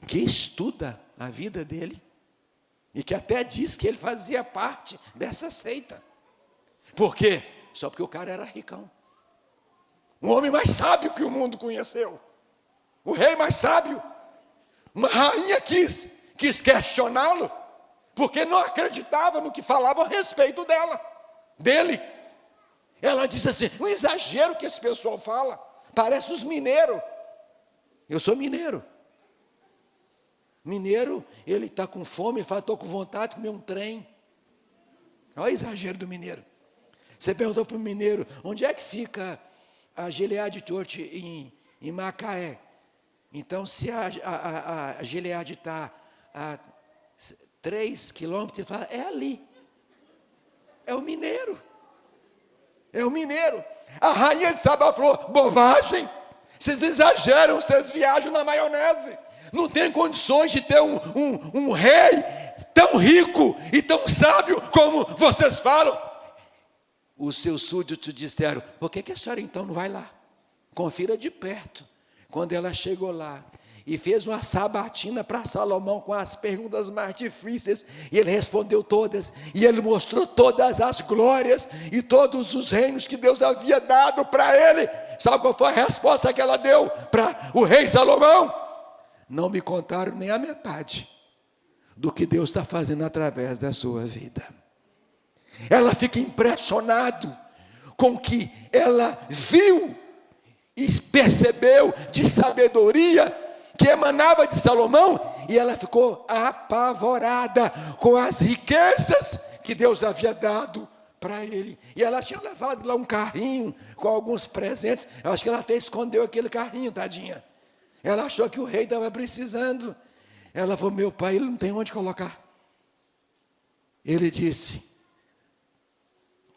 Speaker 2: que estuda a vida dele, e que até diz que ele fazia parte dessa seita. Por quê? Só porque o cara era ricão. Um homem mais sábio que o mundo conheceu. O rei mais sábio. Uma rainha quis questioná-lo, porque não acreditava no que falavam a respeito dele. Ela disse assim, um exagero que esse pessoal fala, parece os mineiros. Eu sou mineiro. Mineiro, ele está com fome, ele fala, estou com vontade de comer um trem. Olha o exagero do mineiro. Você perguntou para o mineiro, onde é que fica a Gilead Church em Macaé? Então, se a Gilead está a 3 quilômetros, ele fala, é ali. É o mineiro. É o mineiro. A rainha de Sabá falou, bobagem, vocês exageram, vocês viajam na maionese. Não tem condições de ter um rei tão rico e tão sábio como vocês falam. Os seus súditos disseram, por que a senhora então não vai lá? Confira de perto. Quando ela chegou lá e fez uma sabatina para Salomão com as perguntas mais difíceis, e ele respondeu todas, e ele mostrou todas as glórias e todos os reinos que Deus havia dado para ele. Sabe qual foi a resposta que ela deu para o rei Salomão? Não me contaram nem a metade do que Deus está fazendo através da sua vida. Ela fica impressionada com o que ela viu e percebeu de sabedoria que emanava de Salomão, e ela ficou apavorada com as riquezas que Deus havia dado para ele. E ela tinha levado lá um carrinho com alguns presentes. Eu acho que ela até escondeu aquele carrinho, tadinha. Ela achou que o rei estava precisando. Ela falou, meu pai, ele não tem onde colocar. Ele disse,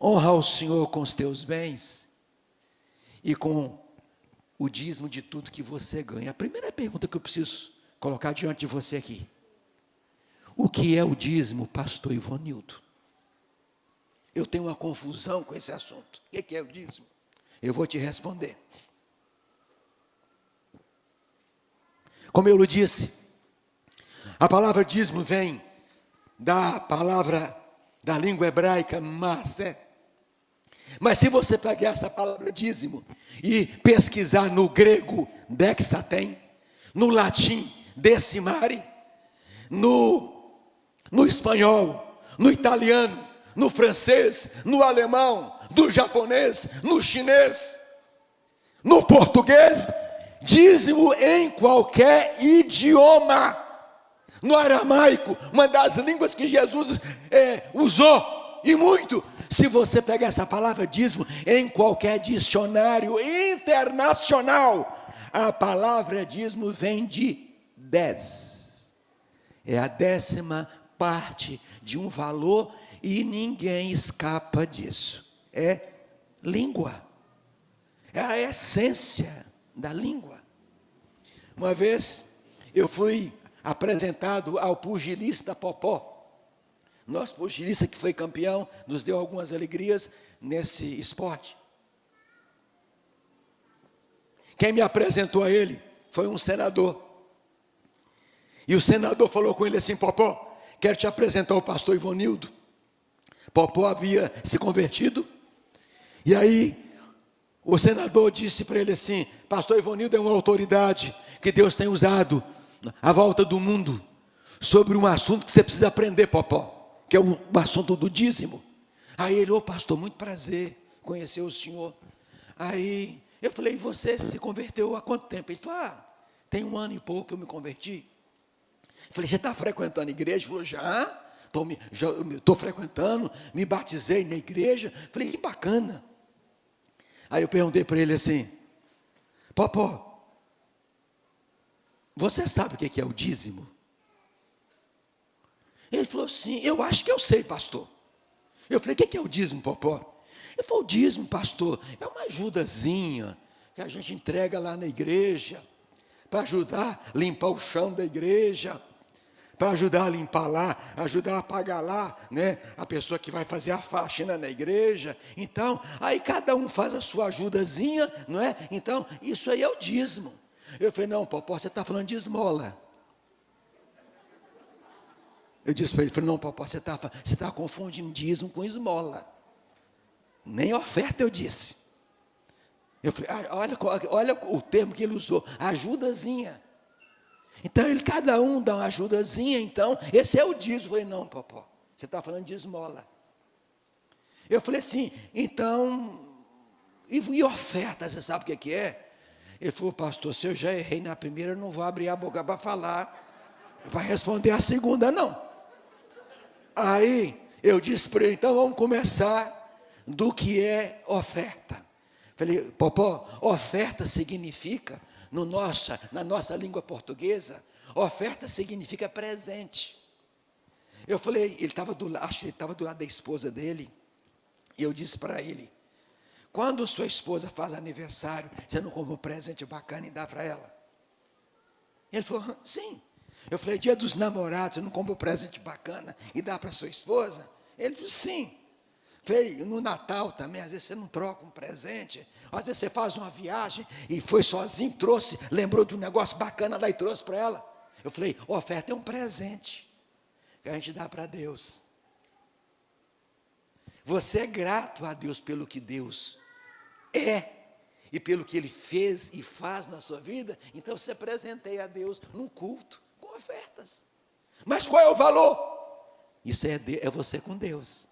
Speaker 2: honra ao Senhor com os teus bens e com o dízimo de tudo que você ganha. A primeira pergunta que eu preciso colocar diante de você aqui. O que é o dízimo, pastor Ivonildo? Eu tenho uma confusão com esse assunto. O que é o dízimo? Eu vou te responder. Como eu lhe disse, a palavra dízimo vem da palavra da língua hebraica, masé. Mas se você pegar essa palavra dízimo e pesquisar no grego, dexatem, no latim, decimare, no espanhol, no italiano, no francês, no alemão, no japonês, no chinês, no português, dízimo em qualquer idioma, no aramaico, uma das línguas que Jesus usou, e muito. Se você pegar essa palavra dízimo em qualquer dicionário internacional, a palavra dízimo vem de 10. É a 10ª parte de um valor e ninguém escapa disso. É língua. É a essência da língua. Uma vez eu fui apresentado ao pugilista Popó. Nosso pugilista que foi campeão, nos deu algumas alegrias nesse esporte. Quem me apresentou a ele foi um senador. E o senador falou com ele assim, Popó, quero te apresentar o pastor Ivonildo. Popó havia se convertido. E aí, o senador disse para ele assim, pastor Ivonildo é uma autoridade que Deus tem usado à volta do mundo sobre um assunto que você precisa aprender, Popó, que é o assunto do dízimo. Aí ele, pastor, muito prazer conhecer o senhor. Aí eu falei, você se converteu há quanto tempo? Ele falou, tem 1 ano e pouco que eu me converti. Eu falei, você está frequentando a igreja? Ele falou, já estou frequentando, me batizei na igreja. Eu falei, que bacana. Aí eu perguntei para ele assim, Popó, você sabe o que é o dízimo? Ele falou assim, eu acho que eu sei, pastor. Eu falei, o que é o dízimo, Popó? Ele falou, o dízimo, pastor, é uma ajudazinha que a gente entrega lá na igreja, para ajudar a limpar o chão da igreja, para ajudar a limpar lá, ajudar a pagar lá, né, a pessoa que vai fazer a faxina na igreja. Então, aí cada um faz a sua ajudazinha, não é? Então, isso aí é o dízimo. Eu falei, não, Popó, você está falando de esmola. Eu disse para ele, não, Popó, você está confundindo dízimo com esmola. Nem oferta eu disse. Eu falei, olha o termo que ele usou, ajudazinha. Então, cada um dá uma ajudazinha, então, esse é o dízimo. Eu falei, não, Popó, você está falando de esmola. Eu falei assim, então, e oferta, você sabe o que é? Ele falou, pastor, se eu já errei na primeira, eu não vou abrir a boca para falar, para responder a segunda, não. Aí, eu disse para ele, então vamos começar do que é oferta. Falei, Popó, oferta significa, na nossa língua portuguesa, oferta significa presente. Eu falei, acho que ele estava do lado da esposa dele, e eu disse para ele, quando sua esposa faz aniversário, você não compra um presente bacana e dá para ela? Ele falou, sim. Eu falei, dia dos namorados, você não compra um presente bacana e dá para sua esposa? Ele falou, sim. Falei, no Natal também, às vezes você não troca um presente, às vezes você faz uma viagem e foi sozinho, lembrou de um negócio bacana lá e trouxe para ela. Eu falei, oferta é um presente que a gente dá para Deus. Você é grato a Deus pelo que Deus é e pelo que Ele fez e faz na sua vida, então você presenteia a Deus num culto com ofertas. Mas qual é o valor? Isso é você com Deus.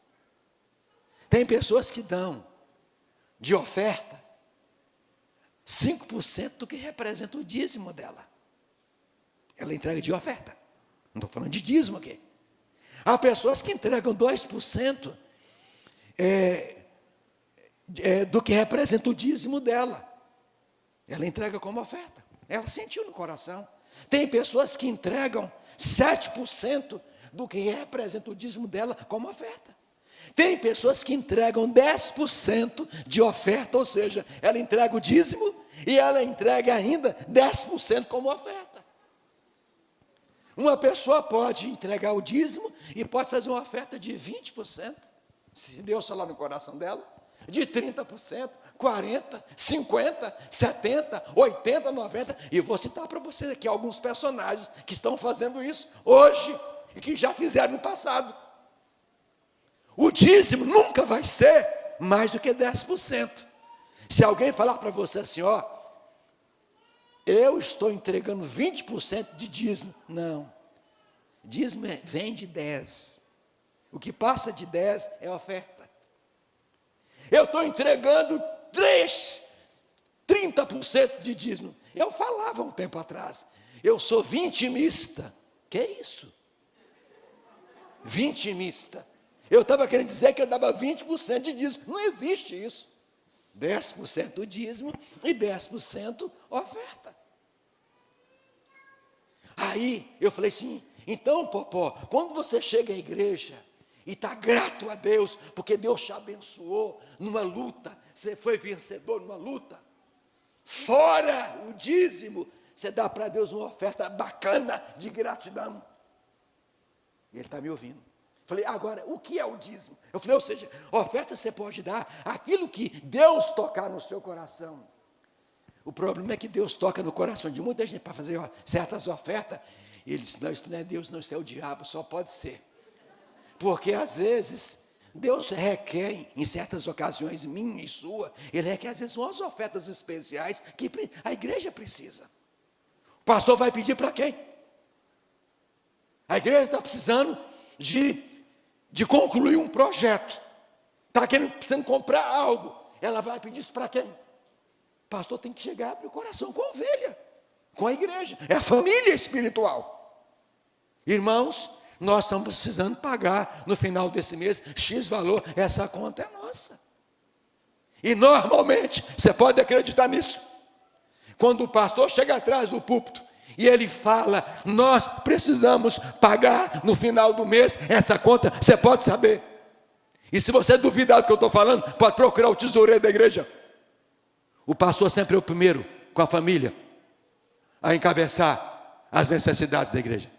Speaker 2: Tem pessoas que dão de oferta 5% do que representa o dízimo dela. Ela entrega de oferta. Não estou falando de dízimo aqui. Há pessoas que entregam 2% do que representa o dízimo dela. Ela entrega como oferta. Ela sentiu no coração. Tem pessoas que entregam 7% do que representa o dízimo dela como oferta. Tem pessoas que entregam 10% de oferta, ou seja, ela entrega o dízimo e ela entrega ainda 10% como oferta. Uma pessoa pode entregar o dízimo e pode fazer uma oferta de 20%, se Deus falar no coração dela, de 30%, 40%, 50%, 70%, 80%, 90%. E vou citar para você aqui alguns personagens que estão fazendo isso hoje e que já fizeram no passado. O dízimo nunca vai ser mais do que 10%. Se alguém falar para você assim, ó, eu estou entregando 20% de dízimo. Não. Dízimo vem de 10%. O que passa de 10% é oferta. Eu estou entregando 30% de dízimo. Eu falava um tempo atrás, eu sou vitimista. Que é isso? Vitimista. Eu estava querendo dizer que eu dava 20% de dízimo. Não existe isso. 10% dízimo e 10% oferta. Aí eu falei assim, então, Popó, quando você chega à igreja e está grato a Deus, porque Deus te abençoou numa luta, você foi vencedor numa luta, fora o dízimo, você dá para Deus uma oferta bacana de gratidão. E ele está me ouvindo. Falei, agora, o que é o dízimo? Eu falei, ou seja, oferta você pode dar aquilo que Deus tocar no seu coração. O problema é que Deus toca no coração de muita gente para fazer certas ofertas. E ele disse, não, isso não é Deus, não, isso é o diabo, só pode ser. Porque às vezes, Deus requer, em certas ocasiões, minha e sua, Ele requer às vezes umas ofertas especiais que a igreja precisa. O pastor vai pedir para quem? A igreja está precisando de concluir um projeto, está precisando comprar algo, ela vai pedir isso para quem? O pastor tem que chegar e abrir o coração com a ovelha, com a igreja, é a família espiritual. Irmãos, nós estamos precisando pagar no final desse mês X valor, essa conta é nossa. E normalmente, você pode acreditar nisso, quando o pastor chega atrás do púlpito e ele fala, nós precisamos pagar no final do mês essa conta, você pode saber. E se você duvidar do que eu estou falando, pode procurar o tesoureiro da igreja. O pastor sempre é o primeiro, com a família, a encabeçar as necessidades da igreja.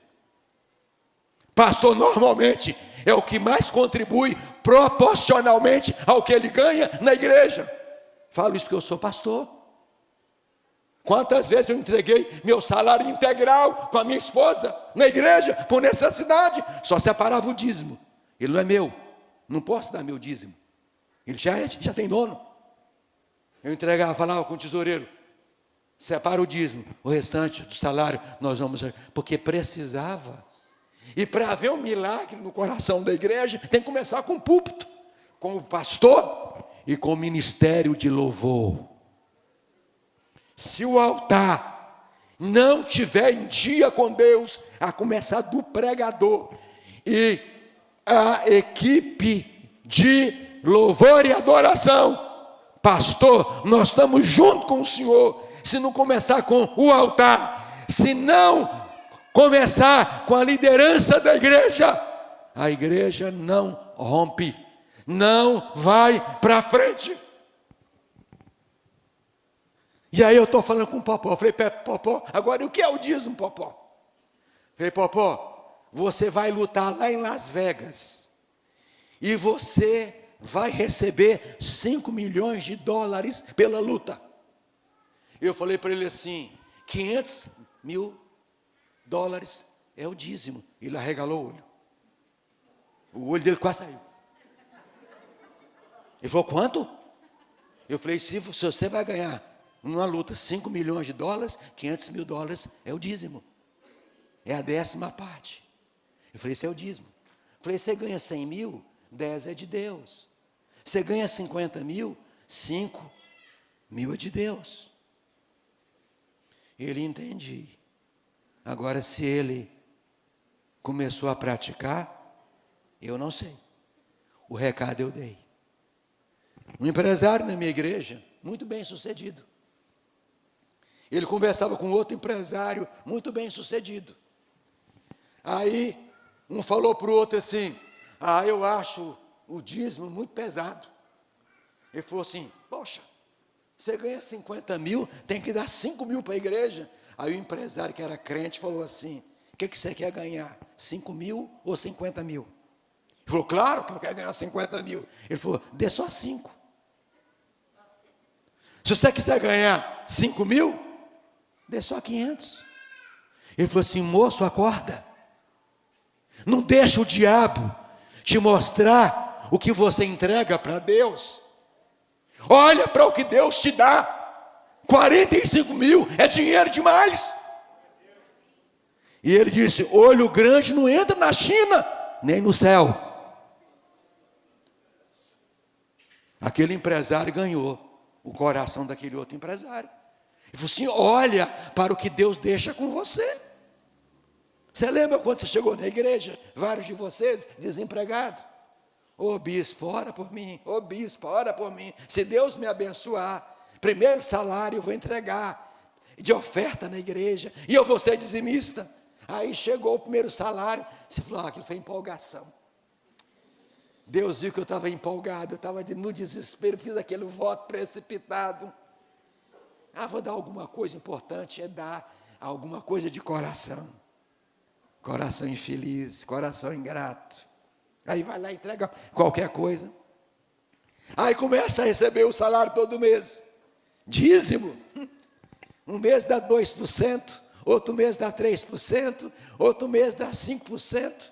Speaker 2: Pastor normalmente é o que mais contribui proporcionalmente ao que ele ganha na igreja. Falo isso porque eu sou pastor. Quantas vezes eu entreguei meu salário integral com a minha esposa na igreja, por necessidade, só separava o dízimo. Ele não é meu, não posso dar meu dízimo. Ele já tem dono. Eu entregava, falava com o tesoureiro, separa o dízimo, o restante do salário nós vamos, porque precisava. E para haver um milagre no coração da igreja, tem que começar com o púlpito, com o pastor e com o ministério de louvor. Se o altar não tiver em dia com Deus, a começar do pregador e a equipe de louvor e adoração, pastor, nós estamos junto com o Senhor. Se não começar com o altar, se não começar com a liderança da igreja, a igreja não rompe, não vai para frente. E aí eu estou falando com o Popó, falei, Popó, agora o que é o dízimo, Popó? Falei, Popó, você vai lutar lá em Las Vegas, e você vai receber $5 milhões pela luta. Eu falei para ele assim, $500 mil é o dízimo. Ele arregalou o olho. O olho dele quase saiu. Ele falou, quanto? Eu falei, se você vai ganhar numa luta $5 milhões, $500 mil é o dízimo. É a 10ª parte. Eu falei, isso é o dízimo. Eu falei, você ganha 100 mil, 10 é de Deus. Você ganha 50 mil, 5 mil é de Deus. Ele entendi. Agora, se ele começou a praticar, eu não sei. O recado eu dei. Um empresário na minha igreja, muito bem sucedido. Ele conversava com outro empresário, muito bem sucedido. Aí, um falou para o outro assim: ah, eu acho o dízimo muito pesado. Ele falou assim: poxa, você ganha 50 mil, tem que dar 5 mil para a igreja. Aí o empresário que era crente falou assim: o que você quer ganhar? 5 mil ou 50 mil? Ele falou: claro que eu quero ganhar 50 mil. Ele falou: dê só 5. Se você quiser ganhar 5 mil, dê só 500. Ele falou assim: moço, acorda. Não deixa o diabo te mostrar o que você entrega para Deus. Olha para o que Deus te dá. 45 mil é dinheiro demais. E ele disse: olho grande não entra na China, nem no céu. Aquele empresário ganhou o coração daquele outro empresário. Ele falou assim: olha para o que Deus deixa com você. Você lembra quando você chegou na igreja, vários de vocês desempregados? Ô bispo, ora por mim. Ô bispo, ora por mim. Se Deus me abençoar, primeiro salário eu vou entregar de oferta na igreja, e eu vou ser dizimista. Aí chegou o primeiro salário, você falou: aquilo foi empolgação. Deus viu que eu estava empolgado, eu estava no desespero, fiz aquele voto precipitado. Ah, vou dar alguma coisa importante, é dar alguma coisa de coração. Coração infeliz, coração ingrato. Aí vai lá e entrega qualquer coisa. Aí começa a receber o salário todo mês. Dízimo. Um mês dá 2%, outro mês dá 3%, outro mês dá 5%.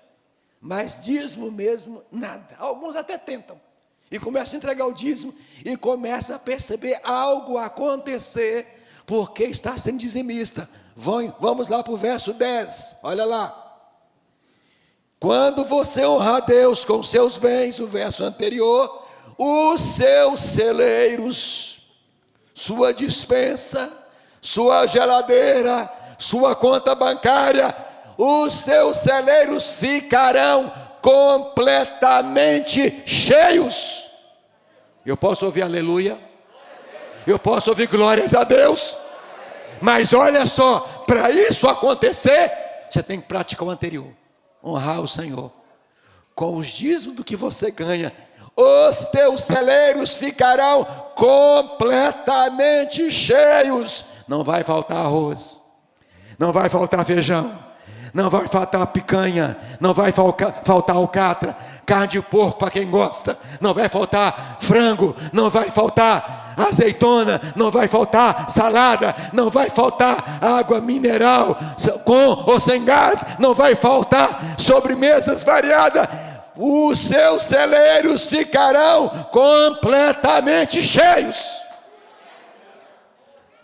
Speaker 2: Mas dízimo mesmo, nada. Alguns até tentam. E começam a entregar o dízimo e começam a perceber algo acontecer, porque está sendo dizimista. Vamos lá para o verso 10, olha lá. Quando você honrar a Deus com seus bens, o verso anterior, os seus celeiros, sua despensa, sua geladeira, sua conta bancária, os seus celeiros ficarão completamente cheios. Eu posso ouvir aleluia? Eu posso ouvir glórias a Deus? Mas olha só, para isso acontecer, você tem que praticar o anterior. Honrar o Senhor. Com os dízimos do que você ganha, os teus celeiros ficarão completamente cheios. Não vai faltar arroz, não vai faltar feijão, não vai faltar picanha, não vai faltar alcatra, carne de porco para quem gosta, não vai faltar frango, não vai faltar azeitona, não vai faltar salada, não vai faltar água mineral, com ou sem gás, não vai faltar sobremesas variadas. Os seus celeiros ficarão completamente cheios.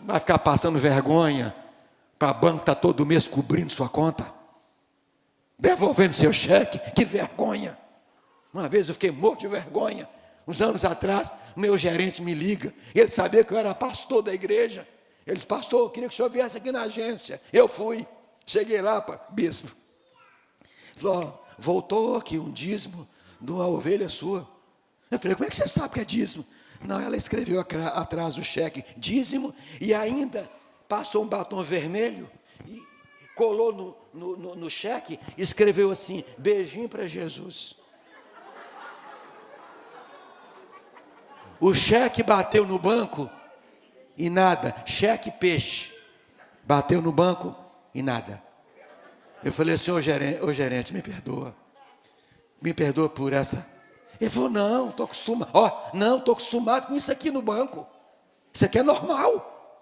Speaker 2: Vai ficar passando vergonha para banco estar todo mês cobrindo sua conta, devolvendo seu cheque. Que vergonha. Uma vez eu fiquei morto de vergonha. Uns anos atrás, o meu gerente me liga. Ele sabia que eu era pastor da igreja. Ele disse: pastor, eu queria que o senhor viesse aqui na agência. Eu fui. Cheguei lá, bispo. Ele falou: voltou aqui um dízimo de uma ovelha sua. Eu falei: como é que você sabe que é dízimo? Não, ela escreveu atrás o cheque dízimo e ainda passou um batom vermelho e colou no cheque e escreveu assim: beijinho para Jesus. O cheque bateu no banco e nada. Cheque peixe. Bateu no banco e nada. Eu falei assim: ô gerente, me perdoa. Me perdoa por essa. Ele falou: não, estou acostumado. Não, estou acostumado com isso aqui no banco. Isso aqui é normal.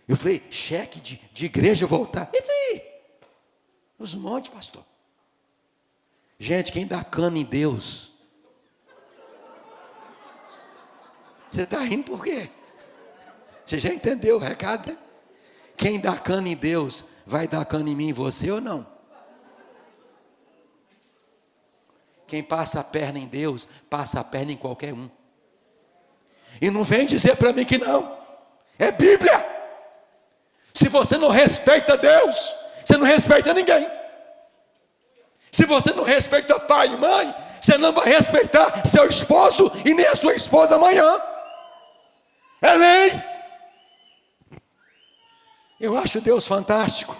Speaker 2: Eu falei: cheque de igreja voltar. Ele falou: os montes, pastor. Gente, quem dá cana em Deus. Você está rindo por quê? Você já entendeu o recado, né? Quem dá cana em Deus, vai dar cana em mim e você ou não? Quem passa a perna em Deus, passa a perna em qualquer um. E não vem dizer para mim que não. É Bíblia. Se você não respeita Deus, você não respeita ninguém. Se você não respeita pai e mãe, você não vai respeitar seu esposo e nem a sua esposa amanhã. É lei. Eu acho Deus fantástico.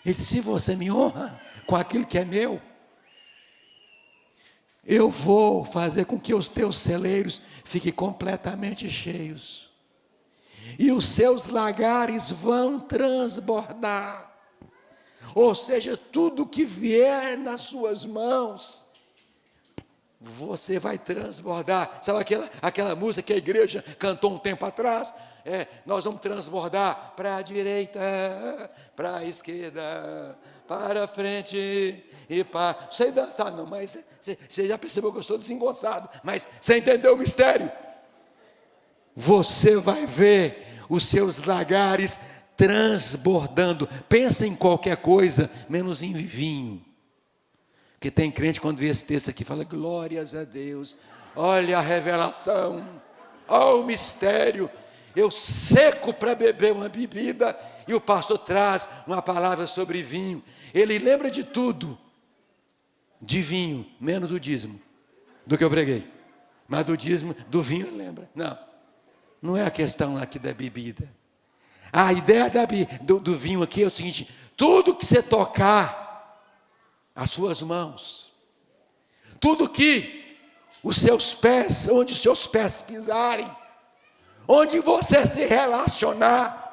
Speaker 2: Ele disse: se você me honra com aquilo que é meu. Eu vou fazer com que os teus celeiros fiquem completamente cheios. E os seus lagares vão transbordar. Ou seja, tudo que vier nas suas mãos, você vai transbordar. Sabe aquela música que a igreja cantou um tempo atrás? Nós vamos transbordar para a direita, para a esquerda, para a frente e para... Não sei dançar não, mas você já percebeu que eu estou desengonçado. Mas você entendeu o mistério? Você vai ver os seus lagares transbordando. Pensa em qualquer coisa, menos em vinho. Porque tem crente, quando vê esse texto aqui, fala, glórias a Deus, olha a revelação, olha o mistério. Eu seco para beber uma bebida, e o pastor traz uma palavra sobre vinho. Ele lembra de tudo, de vinho, menos do dízimo, do que eu preguei. Mas do dízimo, do vinho ele lembra. Não é a questão aqui da bebida. A ideia do vinho aqui é o seguinte: tudo que você tocar, as suas mãos, tudo que os seus pés, onde os seus pés pisarem, onde você se relacionar,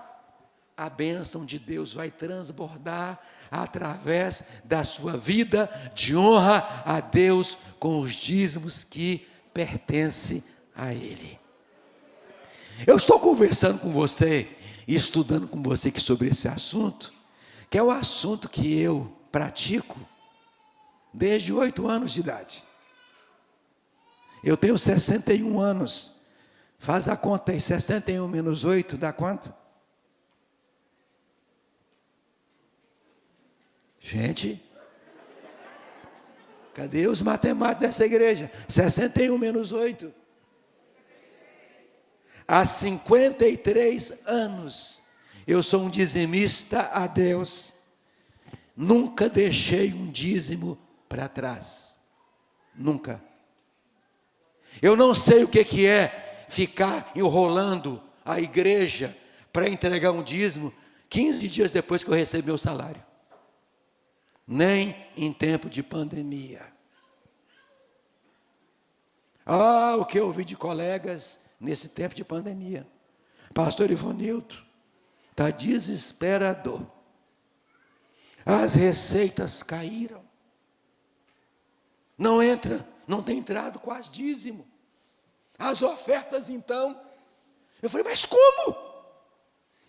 Speaker 2: a bênção de Deus vai transbordar através da sua vida de honra a Deus com os dízimos que pertencem a Ele. Eu estou conversando com você e estudando com você aqui sobre esse assunto, que é o assunto que eu pratico desde 8 anos de idade. Eu tenho 61 anos. Faz a conta aí, 61 menos 8 dá quanto? Gente, cadê os matemáticos dessa igreja? 61 menos 8. Há 53 anos, eu sou um dizimista a Deus. Nunca deixei um dízimo para trás. Nunca. Eu não sei o que é ficar enrolando a igreja para entregar um dízimo 15 dias depois que eu recebi meu salário. Nem em tempo de pandemia. O que eu ouvi de colegas nesse tempo de pandemia. Pastor Ivonildo, está desesperador. As receitas caíram. Não tem entrado quase dízimo. As ofertas então. Eu falei, mas como?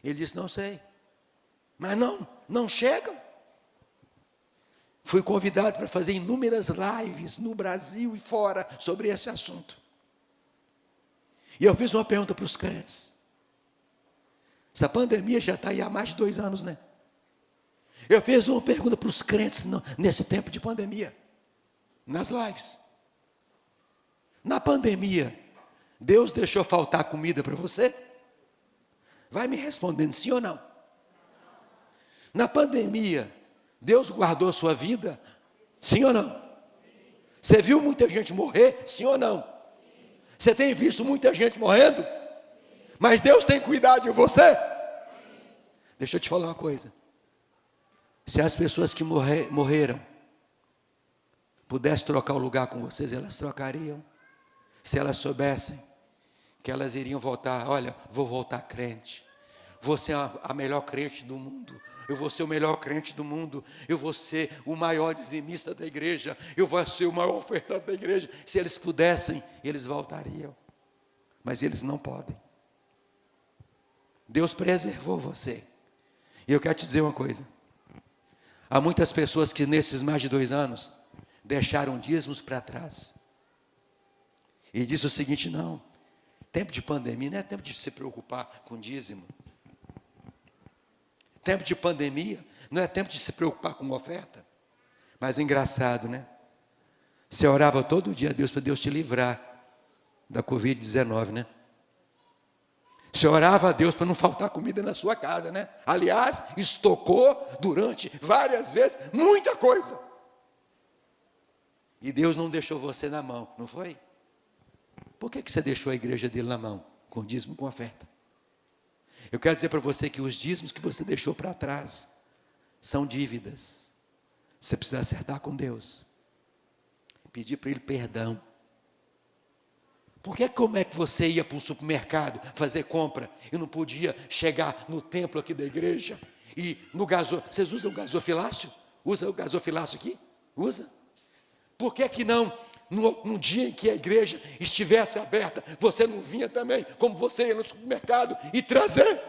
Speaker 2: Ele disse, não sei. Mas não chegam. Fui convidado para fazer inúmeras lives no Brasil e fora sobre esse assunto. E eu fiz uma pergunta para os crentes. Essa pandemia já está aí há mais de 2 anos, né? Eu fiz uma pergunta para os crentes nesse tempo de pandemia, nas lives. Na pandemia, Deus deixou faltar comida para você? Vai me respondendo sim ou não. Na pandemia, Deus guardou a sua vida? Sim ou não? Você viu muita gente morrer? Sim ou não? Você tem visto muita gente morrendo? Mas Deus tem cuidado de você? Deixa eu te falar uma coisa. Se as pessoas que morreram pudessem trocar o lugar com vocês, elas trocariam. Se elas soubessem que elas iriam voltar, olha, vou voltar crente. Vou ser a melhor crente do mundo. Eu vou ser o melhor crente do mundo. Eu vou ser o maior dizimista da igreja. Eu vou ser o maior ofertante da igreja. Se eles pudessem, eles voltariam. Mas eles não podem. Deus preservou você. E eu quero te dizer uma coisa. Há muitas pessoas que nesses mais de 2 anos deixaram dízimos para trás. E disse o seguinte, não, tempo de pandemia não é tempo de se preocupar com dízimo. Tempo de pandemia não é tempo de se preocupar com oferta. Mas engraçado, né? Você orava todo dia a Deus para Deus te livrar da Covid-19, né? Você orava a Deus para não faltar comida na sua casa, né? Aliás, estocou durante várias vezes muita coisa. E Deus não deixou você na mão, não foi? Por que você deixou a igreja dele na mão? Com dízimo, com oferta. Eu quero dizer para você que os dízimos que você deixou para trás são dívidas. Você precisa acertar com Deus. Pedir para Ele perdão. Porque como é que você ia para o supermercado fazer compra e não podia chegar no templo aqui da igreja e no vocês usam o gasofilácio? Usa o gasofilácio aqui? Usa? Por que não, no dia em que a igreja estivesse aberta, você não vinha também, como você ia no supermercado e trazer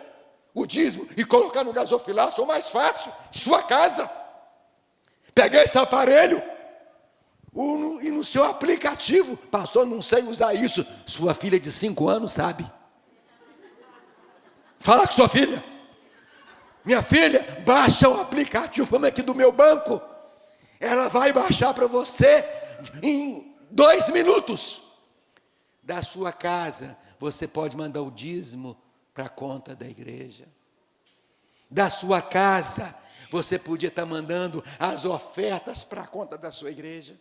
Speaker 2: o dízimo e colocar no gasofilácio, ou mais fácil, em sua casa? Pegar esse aparelho e no seu aplicativo, pastor, não sei usar isso. Sua filha de 5 anos sabe. Fala com sua filha. Minha filha, baixa o aplicativo, vamos aqui do meu banco. Ela vai baixar para você em 2 minutos. Da sua casa, você pode mandar o dízimo para a conta da igreja. Da sua casa, você podia estar mandando as ofertas para a conta da sua igreja.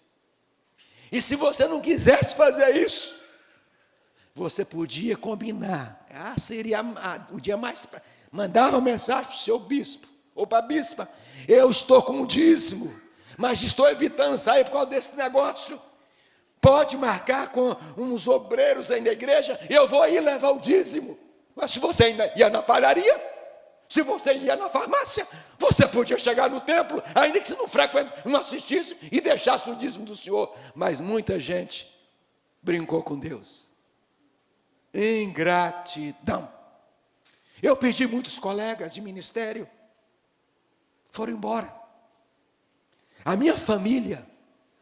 Speaker 2: E se você não quisesse fazer isso, você podia combinar. Seria o dia mais... Mandar uma mensagem para o seu bispo, ou para a bispa. Eu estou com um dízimo, mas estou evitando sair por causa desse negócio. Pode marcar com uns obreiros aí na igreja, eu vou aí levar o dízimo. Mas se você ia na padaria, se você ia na farmácia, você podia chegar no templo, ainda que você não assistisse e deixasse o dízimo do Senhor. Mas muita gente brincou com Deus. Ingratidão. Eu perdi muitos colegas de ministério, foram embora. A minha família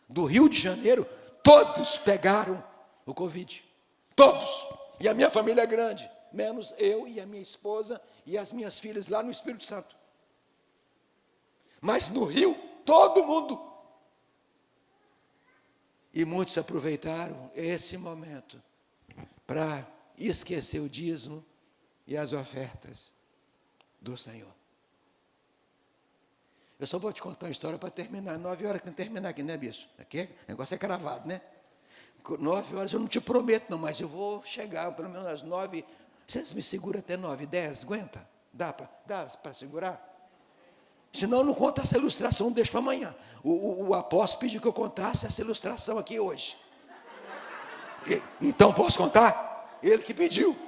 Speaker 2: do Rio de Janeiro, todos pegaram o Covid, todos. E a minha família é grande, menos eu e a minha esposa e as minhas filhas lá no Espírito Santo. Mas no Rio, todo mundo. E muitos aproveitaram esse momento para esquecer o dízimo e as ofertas do Senhor. Eu só vou te contar uma história para terminar. 9 horas que não terminar aqui, né, bispo? Aqui o negócio é cravado, né? 9 horas eu não te prometo, não, mas eu vou chegar pelo menos às 9. Vocês me seguram até 9, 10? Aguenta? Dá para segurar? Senão não conta essa ilustração, deixa para amanhã. O apóstolo pediu que eu contasse essa ilustração aqui hoje. Então posso contar? Ele que pediu.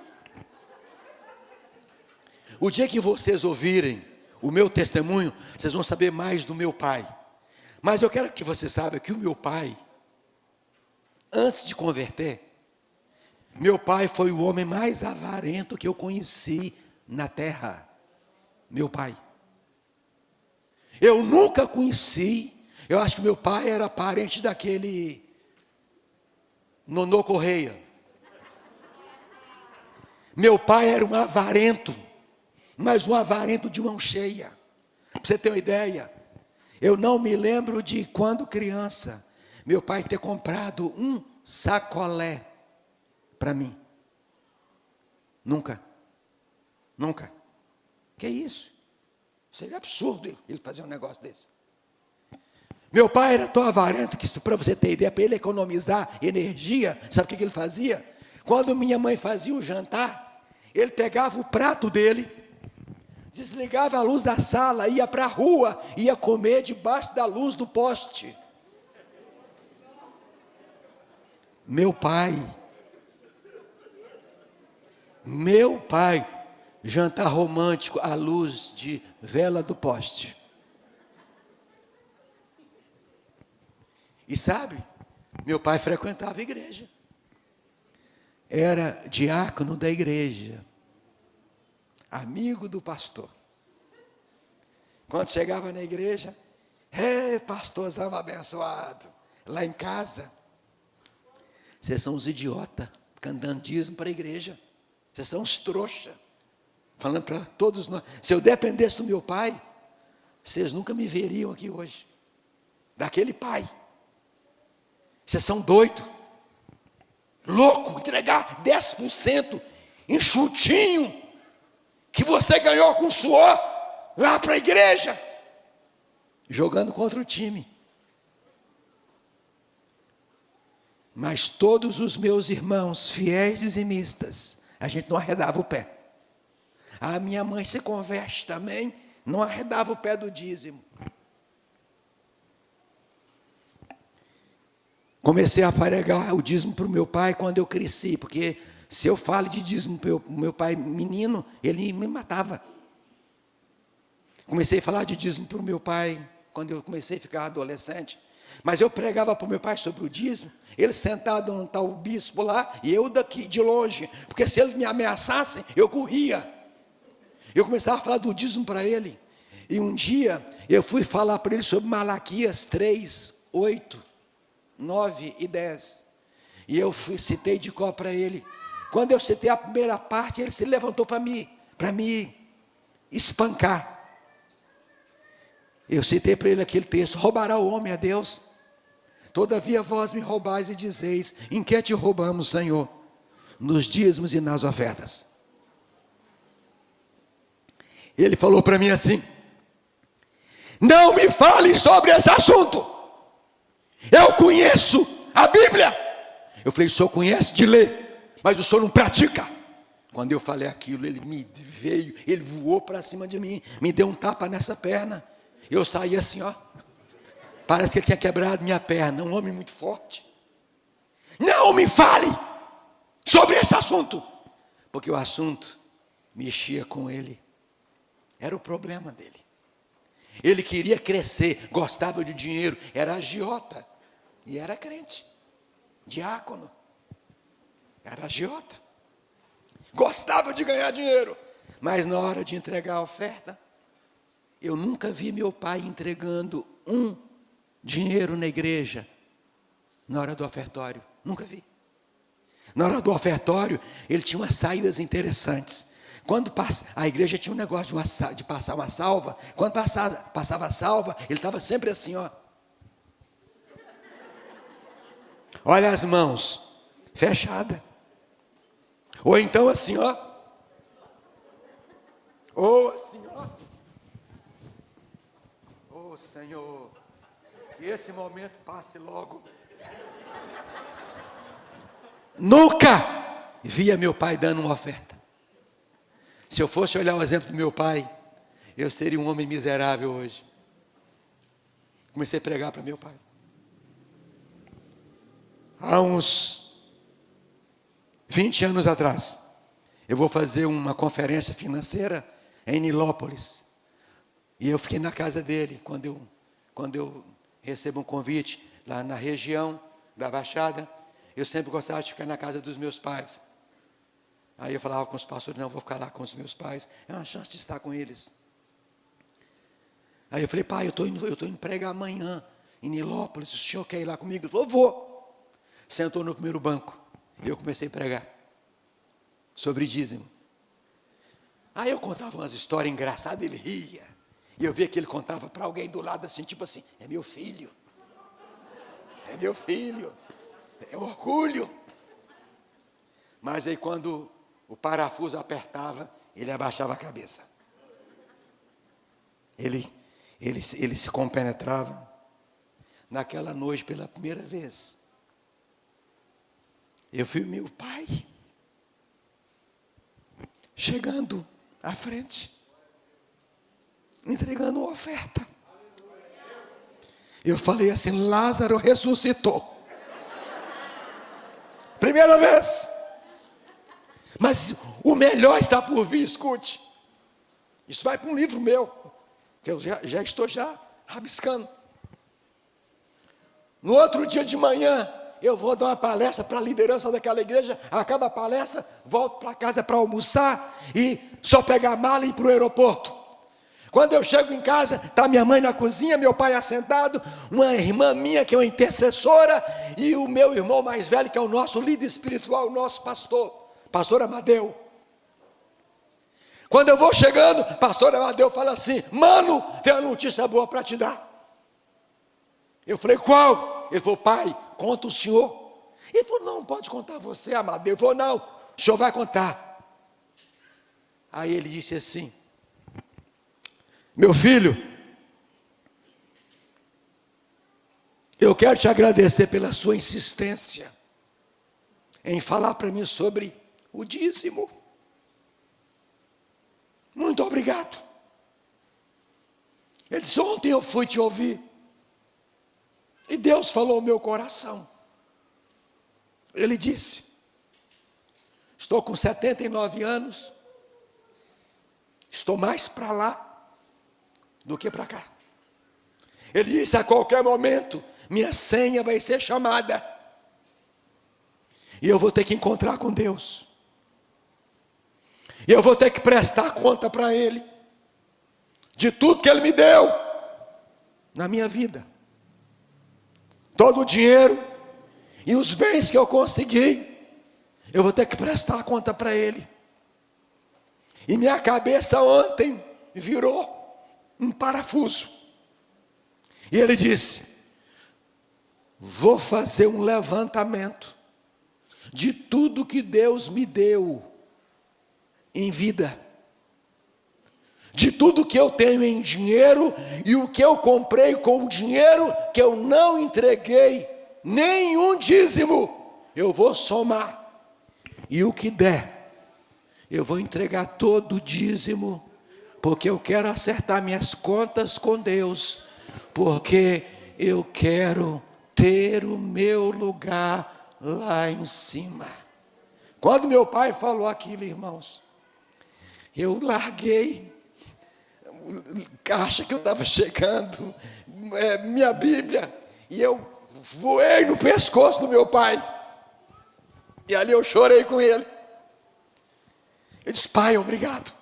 Speaker 2: O dia que vocês ouvirem o meu testemunho, vocês vão saber mais do meu pai. Mas eu quero que você saiba que o meu pai, antes de converter, meu pai foi o homem mais avarento que eu conheci na terra. Meu pai. Eu nunca conheci, eu acho que meu pai era parente daquele Nonô Correia. Meu pai era um avarento, mas um avarento de mão cheia. Para você ter uma ideia, eu não me lembro de quando criança, meu pai ter comprado um sacolé para mim. Nunca. Que isso? Seria absurdo ele fazer um negócio desse. Meu pai era tão avarento que, para você ter ideia, para ele economizar energia, sabe o que ele fazia? Quando minha mãe fazia o jantar, ele pegava o prato dele, desligava a luz da sala, ia para a rua, ia comer debaixo da luz do poste. Meu pai, jantar romântico à luz de vela do poste. E sabe, meu pai frequentava a igreja. Era diácono da igreja. Amigo do pastor. Quando chegava na igreja, pastorzão abençoado. Lá em casa, vocês são os idiotas, cantando dízimo para a igreja. Vocês são os trouxa. Falando para todos nós. Se eu dependesse do meu pai, vocês nunca me veriam aqui hoje. Daquele pai. Vocês são doidos. Louco, entregar 10% enxutinho que você ganhou com suor lá para a igreja, jogando contra o time. Mas todos os meus irmãos fiéis dizimistas, a gente não arredava o pé. A minha mãe se converte também, não arredava o pé do dízimo. comecei a pregar o dízimo para o meu pai quando eu cresci, porque se eu falo de dízimo para o meu pai menino, ele me matava. Comecei a falar de dízimo para o meu pai quando eu comecei a ficar adolescente. Mas eu pregava para o meu pai sobre o dízimo, ele sentado num tal bispo lá, e eu daqui de longe, porque se ele me ameaçasse, eu corria. Eu começava a falar do dízimo para ele. E um dia eu fui falar para ele sobre Malaquias 3, 8, 9 e 10. E eu citei de cor para ele. Quando eu citei a primeira parte, ele se levantou para me espancar. Eu citei para ele aquele texto: roubará o homem a Deus? Todavia vós me roubais e dizeis: em que te roubamos, Senhor? Nos dízimos e nas ofertas. Ele falou para mim assim: não me fale sobre esse assunto, eu conheço a Bíblia. Eu falei: o senhor conhece de ler, mas o senhor não pratica. Quando eu falei aquilo, ele me veio, ele voou para cima de mim, me deu um tapa nessa perna. Eu saí assim, ó, parece que ele tinha quebrado minha perna. Um homem muito forte. Não me fale sobre esse assunto, porque o assunto mexia com ele. Era o problema dele. Ele queria crescer, gostava de dinheiro, era agiota e era crente, diácono, era agiota, gostava de ganhar dinheiro, mas na hora de entregar a oferta, eu nunca vi meu pai entregando um dinheiro na igreja, na hora do ofertório, nunca vi. Na hora do ofertório, ele tinha umas saídas interessantes. Quando a igreja tinha um negócio de passar uma salva, quando passava a salva, ele estava sempre assim, ó. Olha as mãos, fechada. Ou então assim, ó. Ou assim, ó. Oh, Senhor, que esse momento passe logo. Nunca via meu pai dando uma oferta. Se eu fosse olhar o exemplo do meu pai, eu seria um homem miserável hoje. Comecei a pregar para meu pai. Há uns 20 anos atrás, eu vou fazer uma conferência financeira em Nilópolis. E eu fiquei na casa dele, quando eu recebo um convite lá na região da Baixada, eu sempre gostava de ficar na casa dos meus pais. Aí eu falava com os pastores: não, vou ficar lá com os meus pais, é uma chance de estar com eles. Aí eu falei: pai, eu estou indo pregar amanhã em Nilópolis, o senhor quer ir lá comigo? Ele falou: vou. Sentou no primeiro banco, e eu comecei a pregar sobre dízimo. Aí eu contava umas histórias engraçadas, ele ria, e eu via que ele contava para alguém do lado assim, tipo assim: é meu filho, é orgulho. Mas aí quando o parafuso apertava, ele abaixava a cabeça. Ele se compenetrava. Naquela noite, pela primeira vez, eu vi meu pai chegando à frente, entregando uma oferta. Eu falei assim: Lázaro ressuscitou. Primeira vez. Mas o melhor está por vir, escute. Isso vai para um livro meu, que eu já estou rabiscando. No outro dia de manhã, eu vou dar uma palestra para a liderança daquela igreja. Acaba a palestra, volto para casa para almoçar e só pegar a mala e ir para o aeroporto. Quando eu chego em casa, está minha mãe na cozinha, meu pai assentado, uma irmã minha que é uma intercessora e o meu irmão mais velho, que é o nosso líder espiritual, o nosso pastor Amadeu. Quando eu vou chegando, pastor Amadeu fala assim: mano, tem uma notícia boa para te dar. Eu falei: qual? Ele falou: pai, conta o senhor. Ele falou: não, pode contar você, Amadeu. Ele falou: não, o senhor vai contar. Aí ele disse assim: meu filho, eu quero te agradecer pela sua insistência em falar para mim sobre o dízimo. Muito obrigado. Ele disse: ontem eu fui te ouvir e Deus falou ao meu coração Ele disse: estou com 79 anos, estou mais para lá do que para cá. Ele disse: a qualquer momento, minha senha vai ser chamada, e eu vou ter que encontrar com Deus, e eu vou ter que prestar conta para Ele, de tudo que Ele me deu, na minha vida, todo o dinheiro, e os bens que eu consegui, eu vou ter que prestar conta para Ele. E minha cabeça ontem virou um parafuso. E ele disse: vou fazer um levantamento de tudo que Deus me deu em vida, de tudo que eu tenho em dinheiro, e o que eu comprei com o dinheiro que eu não entreguei nenhum dízimo, eu vou somar, e o que der, eu vou entregar todo o dízimo, porque eu quero acertar minhas contas com Deus, porque eu quero ter o meu lugar lá em cima. Quando meu pai falou aquilo, irmãos, eu larguei caixa que eu estava chegando, minha Bíblia, e eu voei no pescoço do meu pai, e ali eu chorei com ele. Eu disse: pai, obrigado.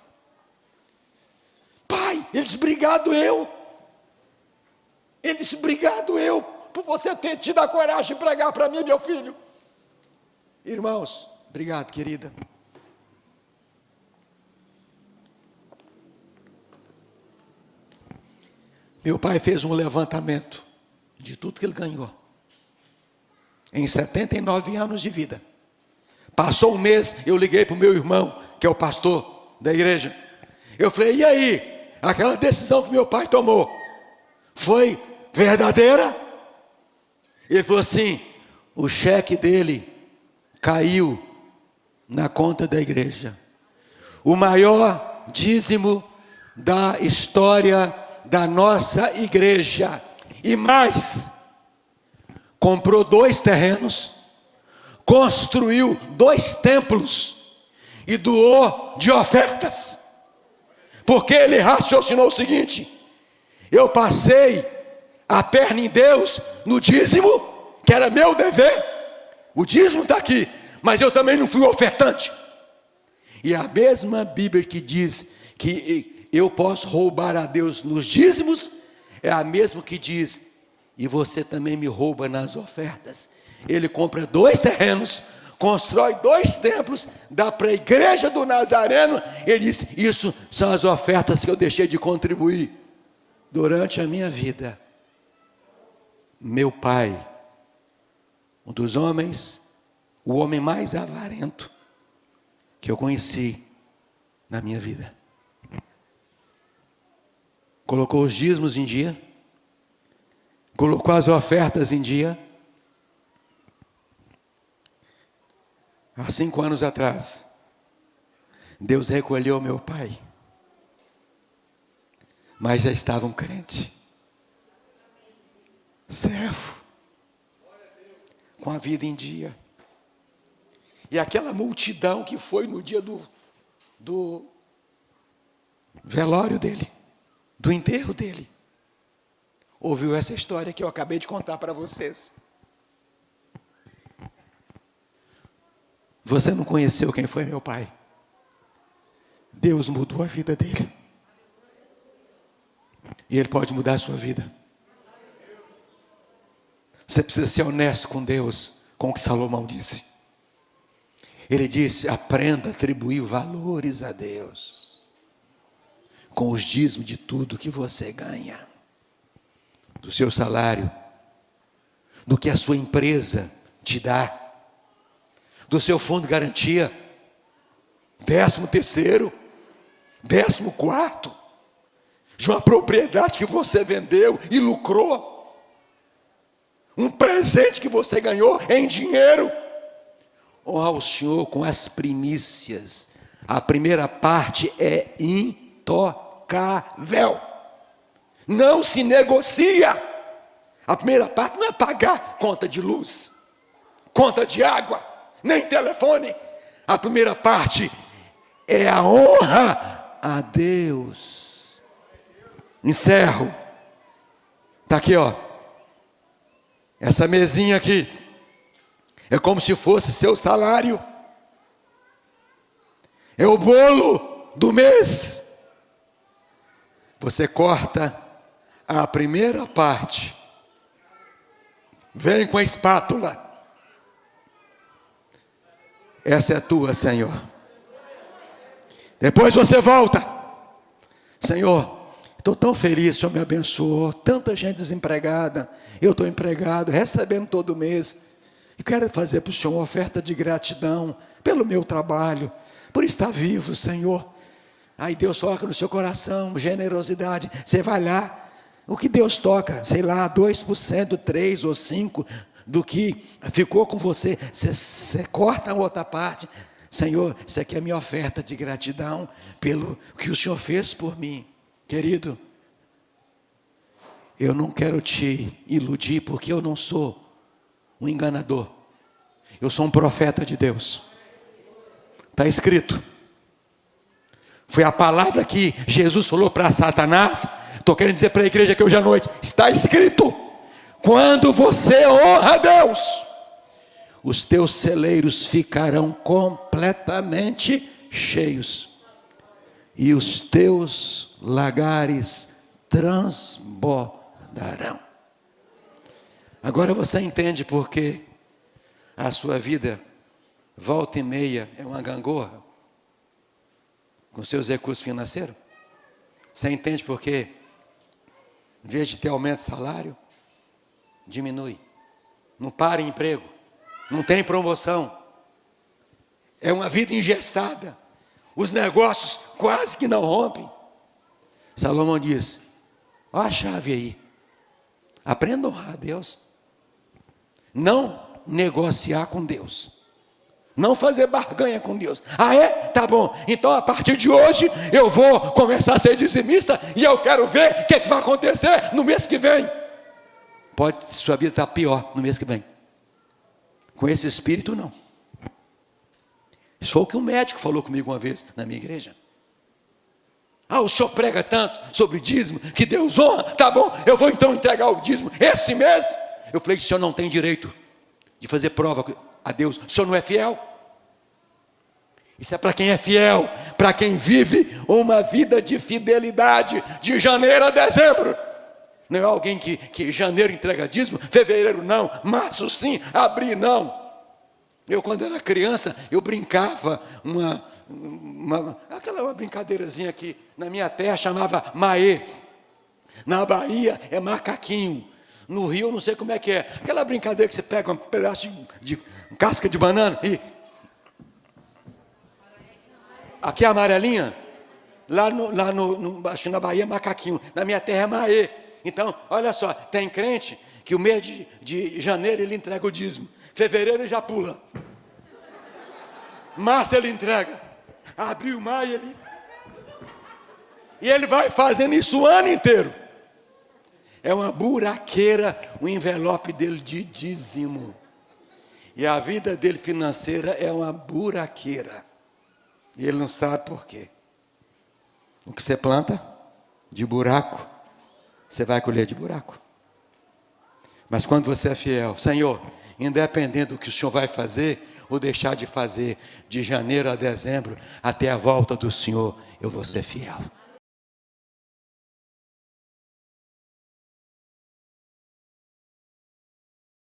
Speaker 2: Pai, ele disse: obrigado eu. Ele disse: obrigado eu, por você ter tido a coragem de pregar para mim, meu filho. Irmãos, obrigado, querida. Meu pai fez um levantamento de tudo que ele ganhou em 79 anos de vida. Passou um mês, eu liguei para o meu irmão, que é o pastor da igreja. Eu falei: e aí, aquela decisão que meu pai tomou, foi verdadeira? Ele falou assim: o cheque dele caiu na conta da igreja. O maior dízimo da história da nossa igreja. E mais, comprou 2 terrenos, construiu 2 templos e doou de ofertas, porque ele raciocinou o seguinte: eu passei a perna em Deus no dízimo, que era meu dever. O dízimo está aqui, mas eu também não fui ofertante. E a mesma Bíblia que diz que eu posso roubar a Deus nos dízimos, é a mesma que diz: e você também me rouba nas ofertas. Ele compra 2 terrenos, constrói 2 templos, dá para a igreja do Nazareno. Ele diz: isso são as ofertas que eu deixei de contribuir durante a minha vida. Meu pai, um dos homens, o homem mais avarento que eu conheci na minha vida, colocou os dízimos em dia, colocou as ofertas em dia. Há 5 anos atrás, Deus recolheu meu pai, mas já estava um crente, servo, com a vida em dia. E aquela multidão que foi no dia do velório dele, do enterro dele, ouviu essa história que eu acabei de contar para vocês. Você não conheceu quem foi meu pai. Deus mudou a vida dele, e Ele pode mudar a sua vida. Você precisa ser honesto com Deus, com o que Salomão disse. Ele disse: aprenda a atribuir valores a Deus com os dízimos de tudo que você ganha, do seu salário, do que a sua empresa te dá, do seu fundo de garantia, 13º, 14º, de uma propriedade que você vendeu e lucrou, um presente que você ganhou em dinheiro. Honra o Senhor com as primícias. A primeira parte é intocável, não se negocia. A primeira parte não é pagar conta de luz, conta de água, nem telefone. A primeira parte é a honra a Deus. Encerro. Está aqui, ó. Essa mesinha aqui é como se fosse seu salário. É o bolo do mês. Você corta a primeira parte. Vem com a espátula. Essa é tua, Senhor. Depois você volta. Senhor, estou tão feliz, o Senhor me abençoou. Tanta gente desempregada. Eu estou empregado, recebendo todo mês. E quero fazer para o Senhor uma oferta de gratidão pelo meu trabalho, por estar vivo, Senhor. Aí Deus toca no seu coração, generosidade. Você vai lá, o que Deus toca, sei lá, 2%, 3% ou 5% do que ficou com você. Você corta a outra parte. Senhor, isso aqui é a minha oferta de gratidão pelo que o Senhor fez por mim. Querido, eu não quero te iludir, porque eu não sou um enganador. Eu sou um profeta de Deus. Está escrito. Foi a palavra que Jesus falou para Satanás. Estou querendo dizer para a igreja que hoje à noite está escrito: quando você honra a Deus, os teus celeiros ficarão completamente cheios, e os teus lagares transbordarão. Agora você entende por que a sua vida, volta e meia, é uma gangorra com seus recursos financeiros? Você entende por que, em vez de ter aumento de salário, diminui? Não para em emprego, não tem promoção, é uma vida engessada, os negócios quase que não rompem. Salomão diz: olha a chave aí, aprenda a honrar a Deus, não negociar com Deus, não fazer barganha com Deus. Ah é? Tá bom, então a partir de hoje eu vou começar a ser dizimista, e eu quero ver o que vai acontecer no mês que vem. Pode sua vida estar pior no mês que vem. Com esse espírito, não. Isso foi o que um médico falou comigo uma vez na minha igreja. Ah, o senhor prega tanto sobre o dízimo, que Deus honra. Tá bom, eu vou então entregar o dízimo esse mês. Eu falei: o senhor não tem direito de fazer prova a Deus, o senhor não é fiel. Isso é para quem é fiel, para quem vive uma vida de fidelidade, de janeiro a dezembro. Não é alguém que janeiro entrega dízimo, fevereiro não, março sim, abril não. Eu, quando era criança, eu brincava uma brincadeirazinha que na minha terra chamava maê. Na Bahia é macaquinho. No Rio eu não sei como é que é. Aquela brincadeira que você pega um pedaço de casca de banana e... Aqui é amarelinha. Acho que na Bahia é macaquinho. Na minha terra é maê. Então, olha só, tem crente que o mês de janeiro ele entrega o dízimo. Fevereiro ele já pula. Março ele entrega. Abril, maio ele... E ele vai fazendo isso o ano inteiro. É uma buraqueira o envelope dele de dízimo. E a vida dele financeira é uma buraqueira. E ele não sabe por quê. O que você planta de buraco, você vai colher de buraco. Mas quando você é fiel, Senhor, independente do que o Senhor vai fazer ou deixar de fazer, de janeiro a dezembro, até a volta do Senhor, eu vou ser fiel.